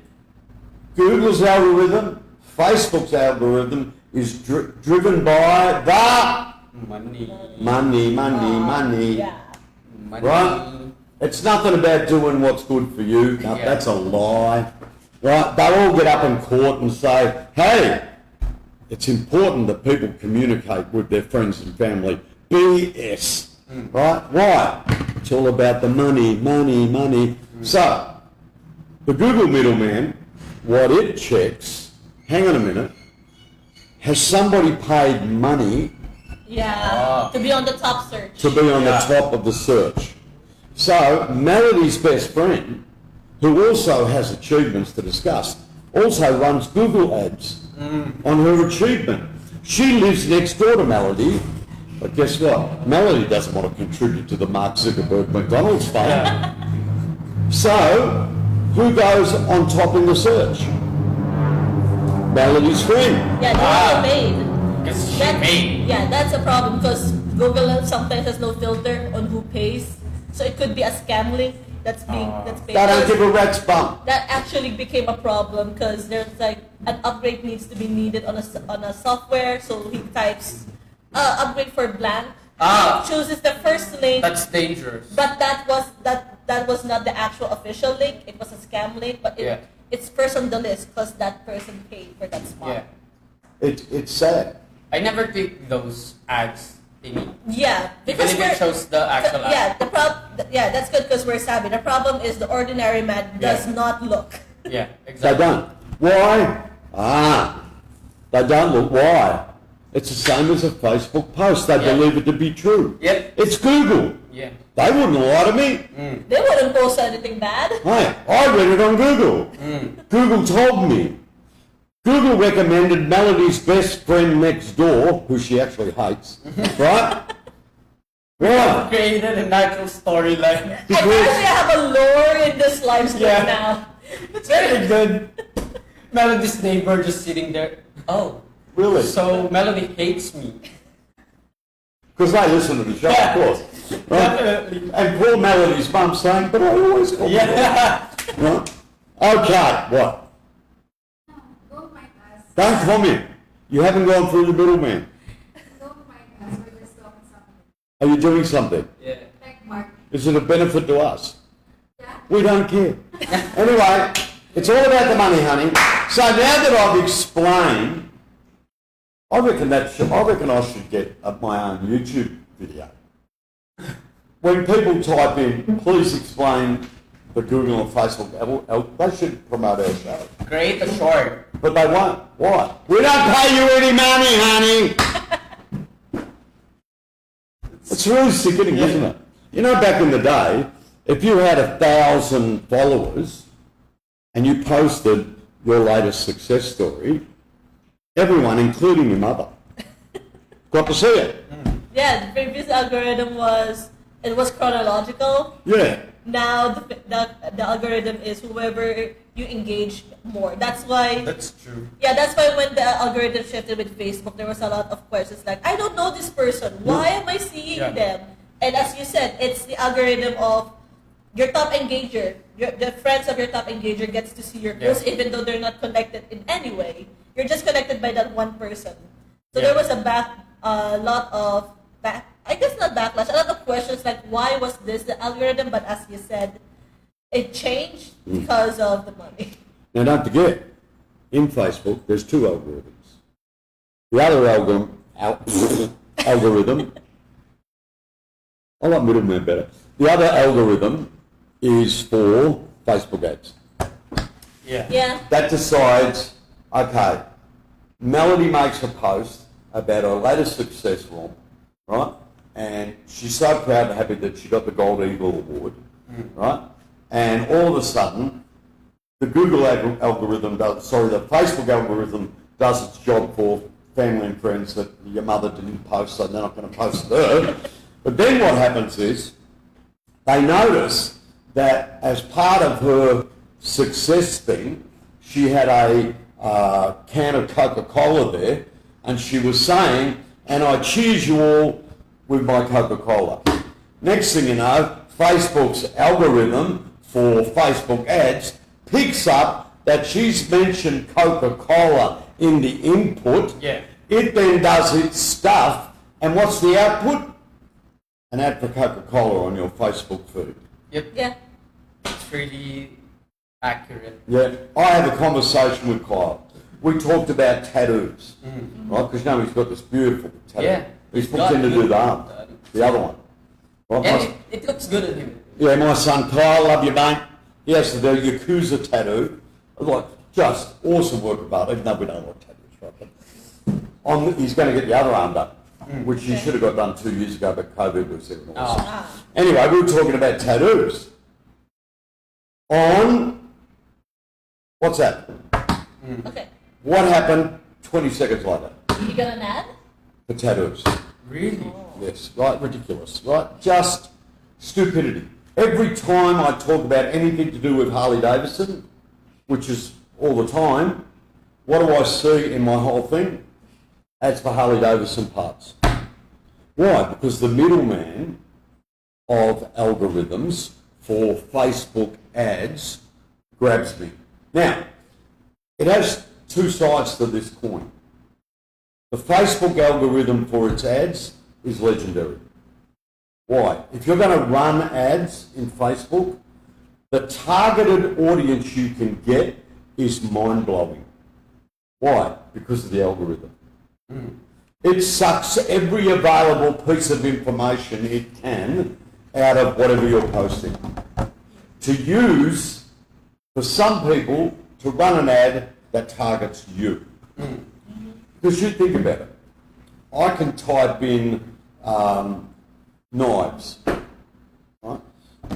Google's algorithm, Facebook's algorithm is driven by the Money. money. Yeah. Money. Right? It's nothing about doing what's good for you. No, Yeah. that's a lie. Right? They'll all get up in court and say, hey, it's important that people communicate with their friends and family. BS. Right? Why? It's all about the money, money, money. So, the Google middleman, what it checks, hang on a minute, has somebody paid money Yeah, to be on the top search. to be on Yeah. the top of the search? So Melody's best friend, who also has achievements to discuss, also runs Google ads on her achievement. She lives next door to Melody, but guess what? Melody doesn't want to contribute to the Mark Zuckerberg McDonald's fund. Yeah. So, who goes on top in the search? Melody's friend. Yeah, they all paid. Because she That- paid. Yeah, that's a problem because Google sometimes has no filter on who pays. So it could be a scam link that's paid. They don't give a rat's bum. That actually became a problem because there's like an upgrade needs to be needed on a software. So he types upgrade for blank. Chooses the first link, That's dangerous. but that was not the actual official link. It was a scam link, but Yeah. it's first on the list because that person paid for that spot. Yeah. It's sad. I never click those ads thingy. Yeah, because Even if it shows the actual ad. Yeah, that's good because we're savvy. The problem is the ordinary man does not look. Yeah, They exactly. don't. Why? They don't look. Why? It's the same as a Facebook post. They Yeah. believe it to be true. Yep. It's Google. Yeah. They wouldn't lie to me. They wouldn't post anything bad. Hey, I read it on Google. Google told me. Google recommended Melody's best friend next door, who she actually hates, right? Why? Created a natural storyline. I actually have a lore in this live stream Yeah. now. It's very good. Melody's neighbor just sitting there. Oh, Really? so Melody hates me. Because they listen to the show, Yeah. of course. Right? Definitely. And poor Melody's mum saying, but I always call you. Yeah. Right? Okay, what? Don't mind us. Don't comment. You haven't gone through the middleman. Don't mind us. We're just doing something. Are you doing something? Yeah. Like Mark. Is it a benefit to us? Yeah? We don't care. Anyway, it's all about the money, honey. So now that I've explained, I reckon I should get my own YouTube video. When people type in, please explain the Google and Facebook, they should promote our show. Create a short. But they won't. Why? We don't pay you any money, honey. It's really sickening, isn't it? You know, back in the day, if you had 1,000 followers and you posted your latest success story, everyone, including your mother, got to see it. Yeah, the previous algorithm was chronological. Yeah. Now the algorithm is whoever you engage more. That's why. That's true. Yeah, that's why when the algorithm shifted with Facebook, there was a lot of questions like, I don't know this person. Why am I seeing Yeah. them? And as you said, it's the algorithm of your top engager. The friends of your top engager gets to see your posts even though they're not connected in any way. You're just connected by that one person. So Yeah. there was a lot of a lot of questions like, why was this the algorithm? But as you said, it changed because of the money. Now don't forget, in Facebook, there's two algorithms. The other algorithm, I like middleman better. The other algorithm is for Facebook ads. Yeah. Yeah. That decides, okay, Melody makes a post about her latest success romp, right? And she's so proud and happy that she got the Gold Eagle Award, right? And all of a sudden, the the Facebook algorithm does its job for family and friends that your mother didn't post, so they're not going to post her. But then what happens is, they notice that as part of her success thing, she had a can of Coca-Cola there, and she was saying, and I cheers you all with my Coca-Cola. Next thing you know, Facebook's algorithm for Facebook ads picks up that she's mentioned Coca-Cola in the input. Yeah. It then does its stuff, and what's the output? An ad for Coca-Cola on your Facebook feed. Yep. Yeah. It's really accurate. Yeah, I had a conversation with Kyle. We talked about tattoos, right? Because you know he's got this beautiful tattoo. Yeah. He's got put into good do the arm, tattoo. the other one. Right? And My- it looks good on him. yeah, my son Kyle, love you, mate. He has the Yakuza tattoo. Like, just awesome work of art, even though we don't like tattoos, right? he's going to get the other arm done, which he should have got done 2 years ago, but COVID was there. Oh. Anyway, we were talking about tattoos. On, what's that? Okay. What happened 20 seconds later? You got an ad? For tattoos. Really? Yes, right, ridiculous, right? Just stupidity. Every time I talk about anything to do with Harley Davidson, which is all the time, what do I see in my whole thing? Ads for Harley Davidson parts. Why? Because the middleman of algorithms for Facebook ads grabs me. Now, it has two sides to this coin. The Facebook algorithm for its ads is legendary. Why? If you're going to run ads in Facebook, the targeted audience you can get is mind-blowing. Why? Because of the algorithm. It sucks every available piece of information it can out of whatever you're posting. To use, for some people, to run an ad that targets you. Because you think about it. I can type in knives. Right?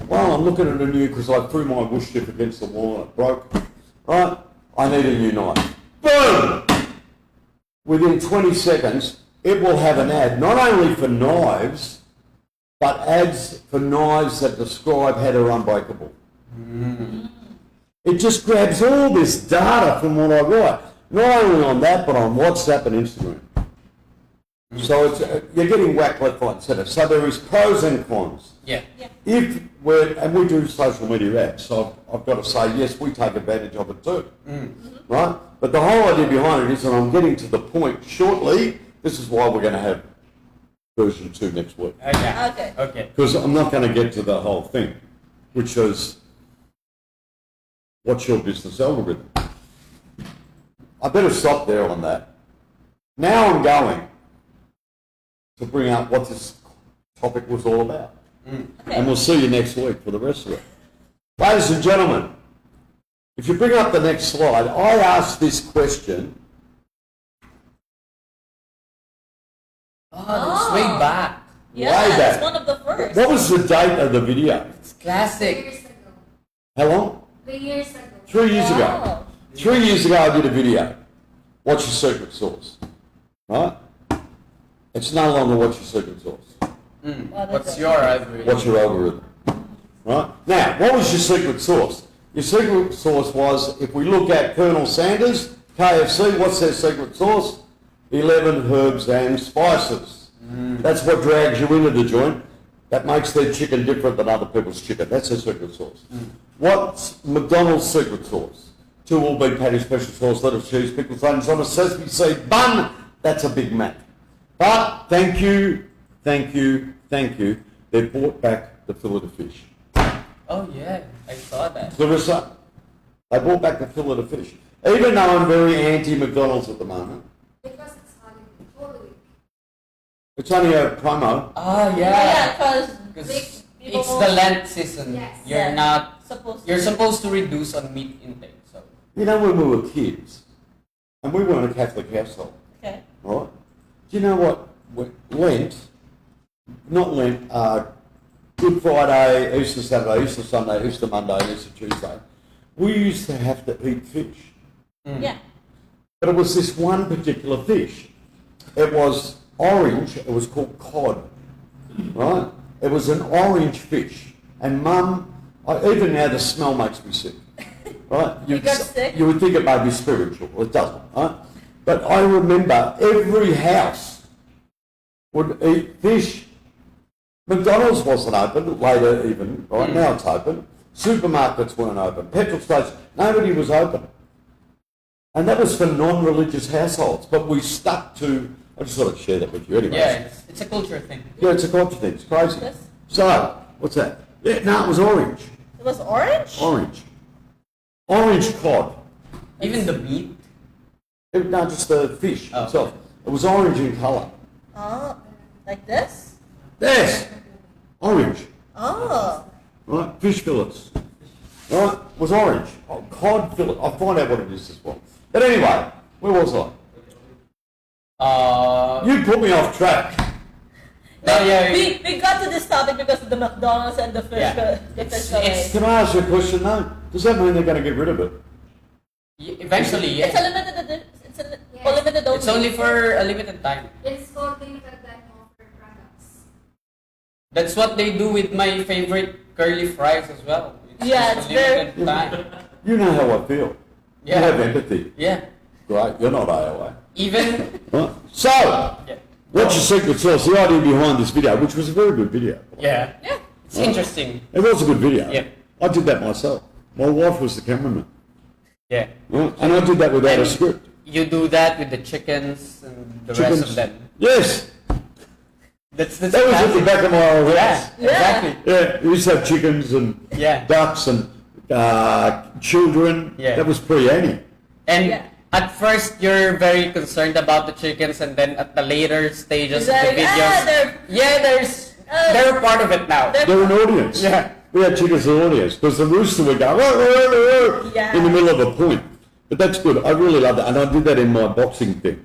Well, I'm looking at a new, because I threw my wood chip against the wall and it broke. Right? I need a new knife. Boom! Within 20 seconds, it will have an ad, not only for knives, but ads for knives that describe how they're unbreakable. It just grabs all this data from what I write, not only on that, but on WhatsApp and Instagram. So it's, you're getting whacked left, right, and centre. So there is pros and cons. Yeah. If we're, and we do social media ads, so I've got to say, yes, we take advantage of it too. Right? But the whole idea behind it is, and I'm getting to the point shortly, this is why we're going to have version 2 next week. Okay. Okay. Because I'm not going to get to the whole thing, which is, what's your business algorithm? I better stop there on that. Now I'm going to bring up what this topic was all about. And we'll see you next week for the rest of it. Ladies and gentlemen, if you bring up the next slide, I asked this question. Oh, it's way back. Yeah, Way back. it's one of the first. What was the date of the video? It's 3 classic. years ago. How long? 3 years ago. 3 years ago. Wow. 3 years ago I did a video. What's your secret sauce? Right? It's no longer what's your secret sauce. What's your algorithm? What's your algorithm? Right? Now, what was your secret sauce? Your secret sauce was, if we look at Colonel Sanders, KFC, what's their secret sauce? 11 herbs and spices. That's what drags you into the joint. That makes their chicken different than other people's chicken. That's their secret sauce. What's McDonald's secret sauce? 2 all-beef patty, special sauce, lettuce, cheese, pickles, onions on a sesame seed bun. That's a Big Mac. But thank you, they brought back the fillet of fish. Oh yeah, I saw that. Clarissa, they brought back the fillet of fish. Even though I'm very anti-McDonald's at the moment, Because it's Holy Week. it's only a promo. Oh Yeah, yeah. because Because people it's the Lent season. Yes. You're not. supposed You're supposed to reduce on meat intake. So. You know, when we were kids, and we weren't a Catholic household, Okay. right? Do you know what Lent, not Lent, Good Friday, Easter Saturday, Easter Sunday, Easter Monday, and Easter Tuesday, we used to have to eat fish. Yeah. But it was this one particular fish. It was orange, it was called cod, right? It was an orange fish. And Mum, even now the smell makes me sick, right? You got sick? You would think it may be spiritual, it doesn't, right? But I remember every house would eat fish. McDonald's wasn't open, later even, right? Now it's open. Supermarkets weren't open. Petrol stations, nobody was open. And that was for non-religious households. But we stuck to, I just thought I'd share that with you anyway. Yeah, it's a culture thing. Yeah, it's a culture thing. It's crazy. Yes. So, what's that? Yeah, no, it was orange. It was orange? Orange. Orange cod. Even the meat. No, just the fish Oh. itself. It was orange in colour. Oh, like this? Yes! Orange. Oh. Right? Fish fillets. Right? It was orange. Oh, cod fillet. I'll find out what it is as well. But anyway, where was I? You put me off track. No, yeah. We got to this topic because of the McDonald's and the fish. Yeah. The fish It's- Can I ask you a question though? Does that mean they're going to get rid of it? Eventually, It's a yes. limited edition. It's a Yes. limited only. It's only for a limited time. It's called limited time offer products. That's what they do with my favorite curly fries as well. Yeah, just it's a very- limited time. You know how I feel. Yeah. You have empathy. Yeah. Great. You're not AOA. Even. Right. So, Yeah. what's your secret sauce? The idea behind this video, which was a very good video. Yeah. Yeah. It's interesting. It was a good video. Yeah. I did that myself. My wife was the cameraman. Yeah. Right? And I did that without a And script. You do that with the chickens and the Chickens. rest of them. Yes. That's That was at the back of my old Yeah, house. Yeah. exactly. Yeah. We used to have chickens and Yeah. ducks and children. Yeah. That was pre-Annie. And Yeah. at first you're very concerned about the chickens, and then at the later stages It's of the like, videos, they're a part of it now. They're an audience. Yeah. We had chickens as an audience because the rooster would go "Roar, roar, roar," Yeah. in the middle of a point. But that's good. I really love that. And I did that in my boxing thing.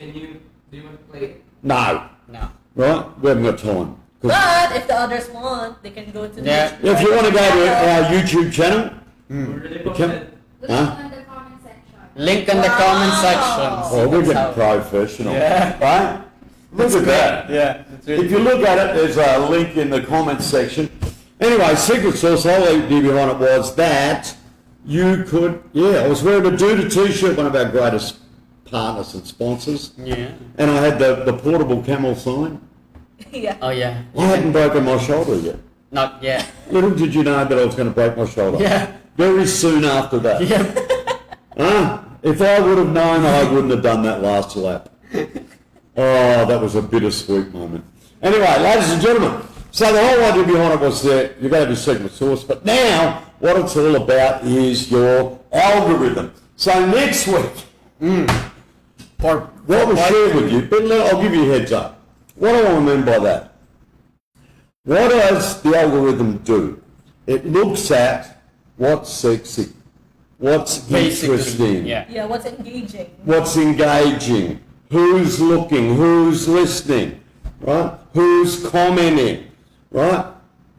Do you want to play? No. No. Right? We haven't got time. 'Cause But if the others want, they can go to Yeah. the. if you want to go to our YouTube channel, Already Cam- posted. Look Huh? on the comment section. Link in the Wow. comment section. oh, we're That's getting how- professional. Yeah. Right? Look at that. Yeah. It's really If you look at it, there's a link in the comments section. Anyway, secret sauce, the whole idea behind it was that you could, I was wearing a Duda t-shirt, one of our greatest partners and sponsors, Yeah. and I had the portable camel sign. Yeah. Oh yeah. I hadn't broken my shoulder yet. Not yet. Little did you know that I was going to break my shoulder. Yeah. Very soon after that. Yeah. If I would have known, I wouldn't have done that last lap. Oh, that was a bittersweet moment. Anyway, ladies and gentlemen, so the whole idea behind it was that you're going to be secret sauce, but now what it's all about is your algorithm. So next week, what we'll share with you, but I'll give you a heads up. What do I mean by that? What does the algorithm do? It looks at what's sexy, what's Basically. interesting, Yeah. Yeah. What's engaging? what's engaging, who's looking, who's listening, right? Who's commenting, right?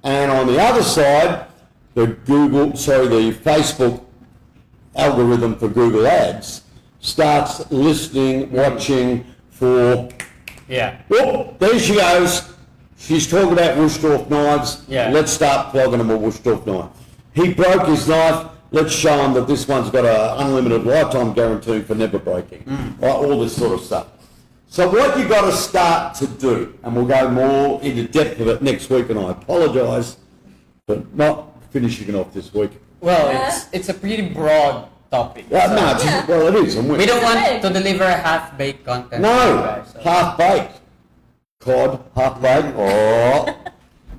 And on the other side, the Facebook algorithm for Google Ads starts listening, watching for, Yeah. oh, there she goes. She's talking about Wushdorf knives. Yeah. Let's start plugging him a Wushdorf knife. He broke his knife. Let's show him that this one's got an unlimited lifetime guarantee for never breaking. Right, all this sort of stuff. So what you've got to start to do, and we'll go more into depth of it next week, and I apologise for not finishing it off this week. Well, Yeah. it's a pretty broad topic. No, so it's- well, it is. And we don't want It's to deliver half-baked content. to you No, guys, so. half-baked. Cod, half-baked. Oh.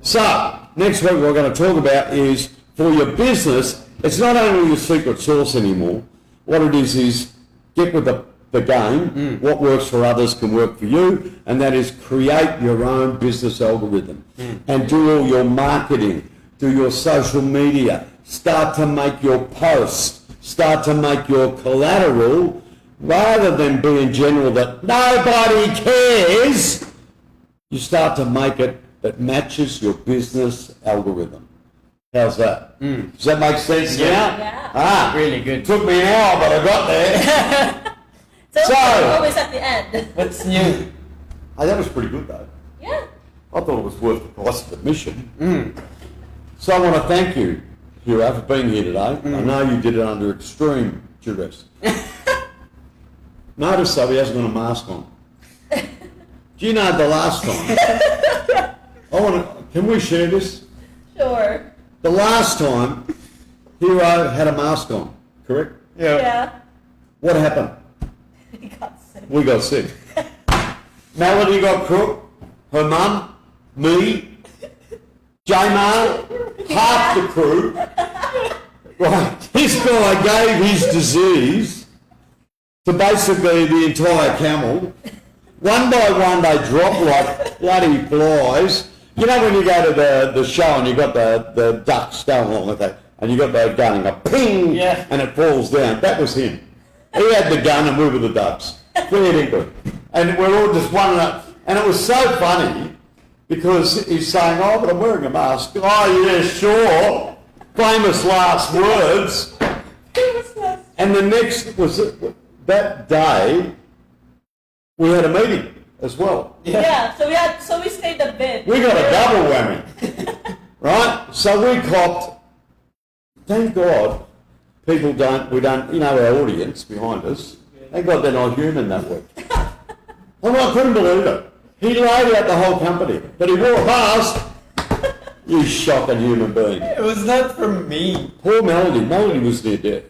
So, next week what we're going to talk about is, for your business, it's not only your secret sauce anymore. What it is get with the game. What works for others can work for you, and that is create your own business algorithm and do all your marketing, do your social media, start to make your posts, start to make your collateral, rather than be in general that nobody cares. You start to make it that matches your business algorithm. How's that? Does that make sense now? Yeah. Ah, Really good. took me an hour, but I got there. So, So- always at the end. What's new? Hey, that was pretty good though. Yeah. I thought it was worth the price of admission. So I want to thank you, Hero, for being here today. I know you did it under extreme duress. Notice though he hasn't got a mask on. Do you know the last time? Can we share this? Sure. The last time Hero had a mask on, correct? Yeah. What happened? He got sick. We got sick. Melody got crook, her mum, me, J-Mar, half the crew. Right, this guy gave his disease to basically the entire camel. One by one they drop like bloody flies. You know when you go to the show and you got the ducks going along with that, and you got that gun and go ping, Yeah. and it falls down. That was him. He had the gun and we were the ducks. Fair dinkum. And we're all just wondering, and it was so funny because he's saying, oh, but I'm wearing a mask. Oh, yeah, sure. Famous last words. And the next was that day, we had a meeting as well. Yeah, so we stayed a bit. We got a double whammy, right? So we copped, thank God, we don't, our audience behind us, thank God they're not human that week. I couldn't believe it. He laid out the whole company, but he wore a mask. You shocking human being. It was not from me. Poor Melody was near death.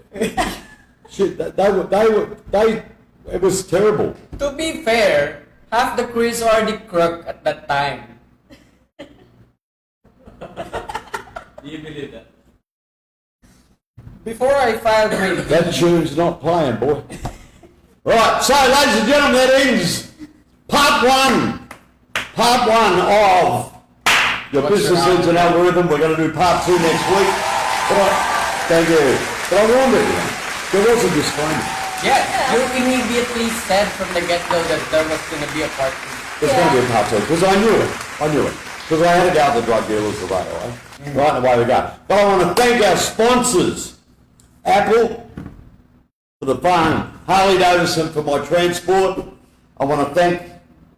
Shit, it was terrible. To be fair, half the crew is already crook at that time. Do you believe that? Before I filed my... That tune's not playing, boy. Right, so ladies and gentlemen, that ends part one of Your What's Business your Needs an Algorithm. We're going to do part 2 next week. Thank you. But I warned everyone, there was a disclaimer. Yeah, you immediately said from the get-go that there was going to be a part 2. There's going to be a part 2, because I knew it. Because I had to go out the drug dealers the right away. Right, and away we go. But I want to thank our sponsors, Apple for the phone, Harley Davidson for my transport. I want to thank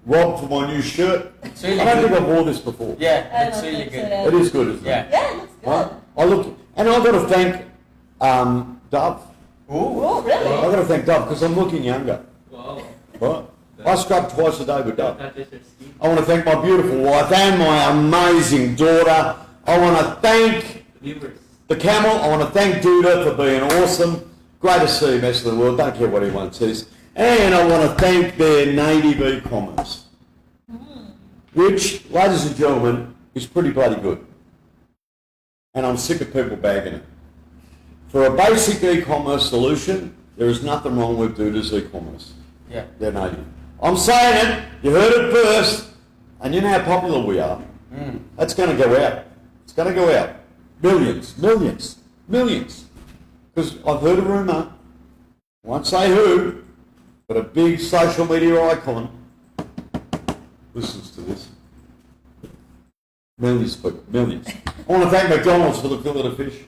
Rob for my new shirt. It's really I don't good. think I've worn this before. Yeah, I it's don't really think good. so. It is good, isn't it? Yeah. Yeah, it looks good. Right? And I've got to thank Dove. Oh, really? I've got to thank Dove because I'm looking younger. Wow. Right? I scrub twice a day with Dove. That is your scheme. I want to thank my beautiful wife and my amazing daughter. I want to thank Viewers. TheCamel. I want to thank Duda for being awesome. Great to see you, best of the world. Don't care what anyone says. And I want to thank their native e-commerce, which, ladies and gentlemen, is pretty bloody good. And I'm sick of people bagging it. For a basic e-commerce solution, there is nothing wrong with Duda's e-commerce. Yeah. They're native. I'm saying it. You heard it first. And you know how popular we are. That's going to go out. It's going to go out. Millions. Because I've heard a rumour, I won't say who, but a big social media icon listens to this. Millions, people. Millions. I want to thank McDonald's for the fillet of fish.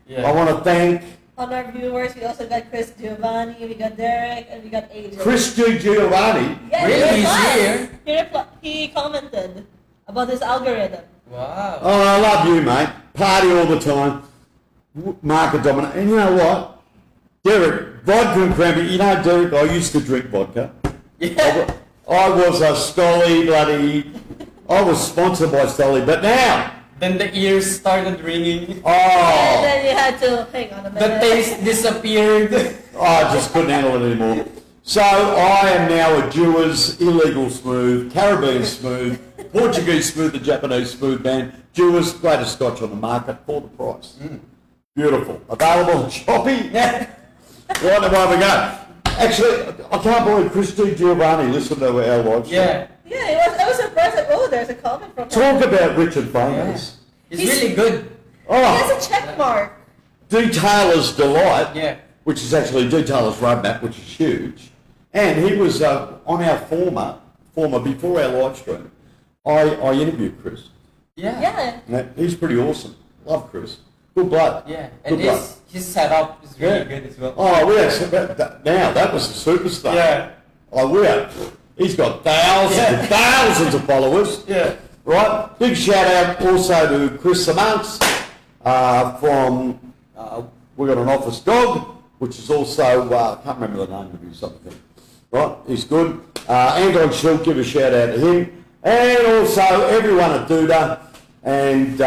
Yeah. I want to thank On our viewers, we also got Chris Giovanni, we got Derek, and we got AJ. Chris G. Giovanni. Yeah, Really? he He's replied. here? He commented about this algorithm. Wow. Oh, I love you, mate. Party all the time. Market dominant. And you know what? Derek, vodka and cranberry. You know, Derek, I used to drink vodka. Yeah. I was a Stolly bloody... I was sponsored by Stolly, but now... Then the ears started ringing. And Oh, then you had to, hang on a The minute. taste disappeared. I just couldn't handle it anymore. So I am now a Dewar's Illegal Smooth, Caribbean Smooth, Portuguese Smooth, the Japanese Smooth band. Dewar's, greatest scotch on the market for the price. Beautiful. Available on Shopee. Yeah. Right, away we go. Actually, I can't believe Chris G. Giovanni listened to our live stream. Yeah. Yeah, I was surprised, like, oh, there's a comment from him. Talk about Richard Famous. It's really good. He has Oh, a check mark. Detailer's Delight, Yeah. which is actually Detailer's Roadmap, which is huge. And he was on our former, before our live stream. I interviewed Chris. Yeah. Yeah. Now, he's pretty awesome. Love Chris. Good blood. Yeah. And Good blood. his setup is really Yeah. good as well. Oh, we had now that was a superstar. Yeah. Oh, he's got thousands Yeah. and thousands of followers. Yeah. Right. Big shout out also to Chris Samantz from we got an office dog, which is also I can't remember the name of his something. Right, he's good. Anton Schultz, give a shout out to him, and also everyone at Duda, and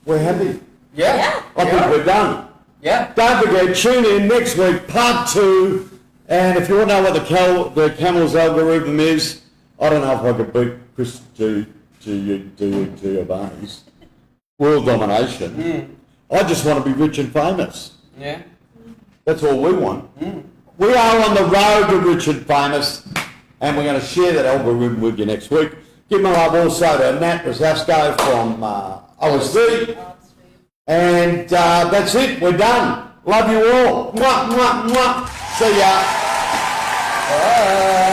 we're happy. Yeah. I think we're done. Yeah. Don't forget, tune in next week, part 2. And if you want to know what the Camel's algorithm is, I don't know if I could beat Chris Giovanni's world domination. I just want to be rich and famous. Yeah. That's all we want. We are on the road to rich and famous, and we're going to share that algorithm with you next week. Give my love also to Nat Rosasco from OSV. And that's it. We're done. Love you all. Mwah, mwah, mwah. See ya. All right. Bye.